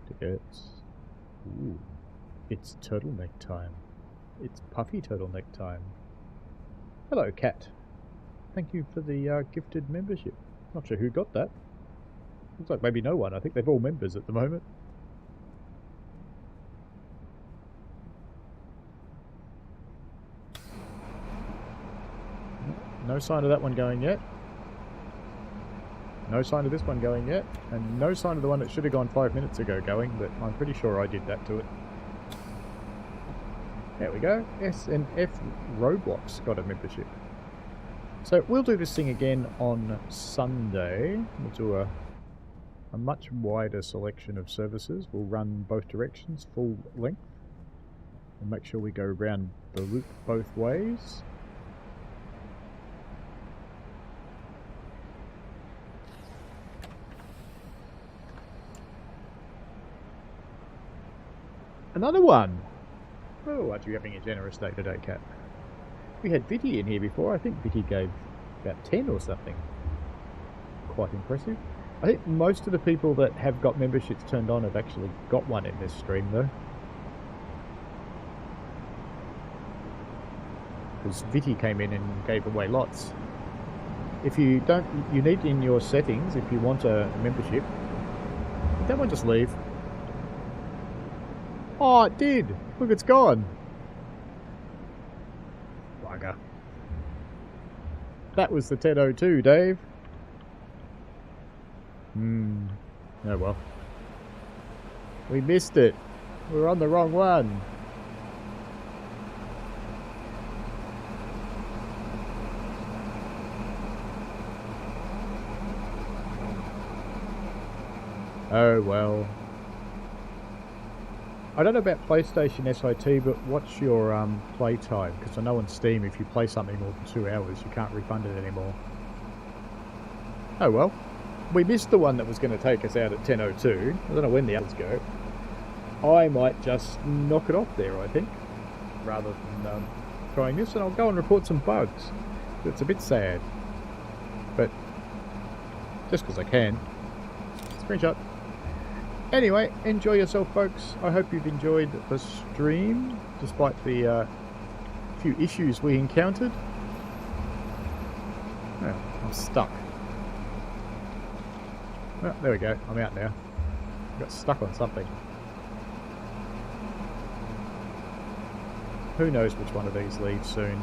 Tickets. Ooh. It's turtleneck time. It's puffy turtleneck time. Hello, cat. Thank you for the gifted membership. Not sure who got that. Looks like maybe no one. I think they're all members at the moment. No sign of that one going yet. No sign of this one going yet. And no sign of the one that should have gone 5 minutes ago going, but I'm pretty sure I did that to it. There we go. S&F Roadblocks got a membership. So we'll do this thing again on Sunday. We'll do a much wider selection of services. We'll run both directions, full length. And make sure we go around the loop both ways. Another one! Oh, aren't you having a generous day today, Cat? We had Vitty in here before. I think Vitty gave about 10 or something. Quite impressive. I think most of the people that have got memberships turned on have actually got one in this stream though. Because Vitty came in and gave away lots. If you don't, you need in your settings, if you want a membership, did that one just leave? Oh, it did! Look, it's gone! Bugger. That was the 10:02, Dave. Oh well. We missed it. We were on the wrong one. Oh well. I don't know about PlayStation SIT, but what's your play time? Because I know on Steam, if you play something more than 2 hours, you can't refund it anymore. Oh well. We missed the one that was going to take us out at 10:02. I don't know when the others go. I might just knock it off there, I think, rather than trying this, and I'll go and report some bugs. It's a bit sad, but just because I can. Screenshot. Anyway, enjoy yourself, folks. I hope you've enjoyed the stream, despite the few issues we encountered. Oh, I'm stuck. Oh, there we go. I'm out now. Got stuck on something. Who knows which one of these leaves soon?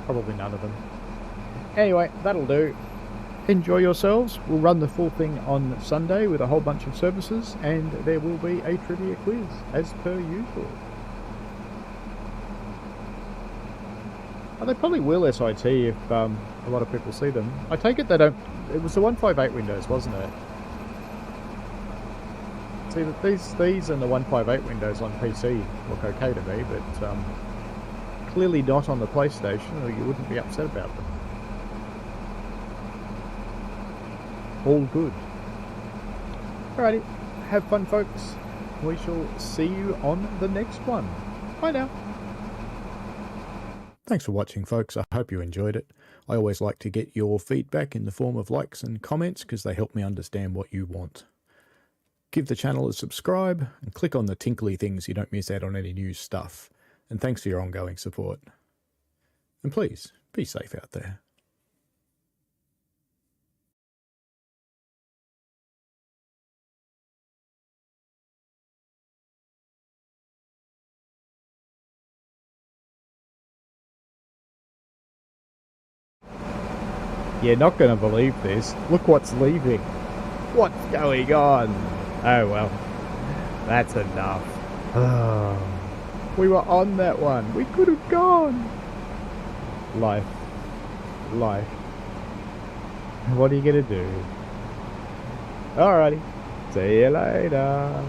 Probably none of them. Anyway, that'll do. Enjoy yourselves. We'll run the full thing on Sunday with a whole bunch of services, and there will be a trivia quiz, as per usual. Oh, they probably will SIT if a lot of people see them. I take it they don't... It was the 158 Windows, wasn't it? See, these and the 158 Windows on PC look okay to me, but clearly not on the PlayStation, or you wouldn't be upset about them. All good. Alrighty, have fun, folks. We shall see you on the next one. Bye now. Thanks for watching, folks. I hope you enjoyed it. I always like to get your feedback in the form of likes and comments because they help me understand what you want. Give the channel a subscribe and click on the tinkly things so you don't miss out on any new stuff. And thanks for your ongoing support. And please, be safe out there. You're not going to believe this. Look what's leaving. What's going on? Oh well, that's enough. Oh, we were on that one. We could have gone. Life. What are you going to do? Alrighty. See you later.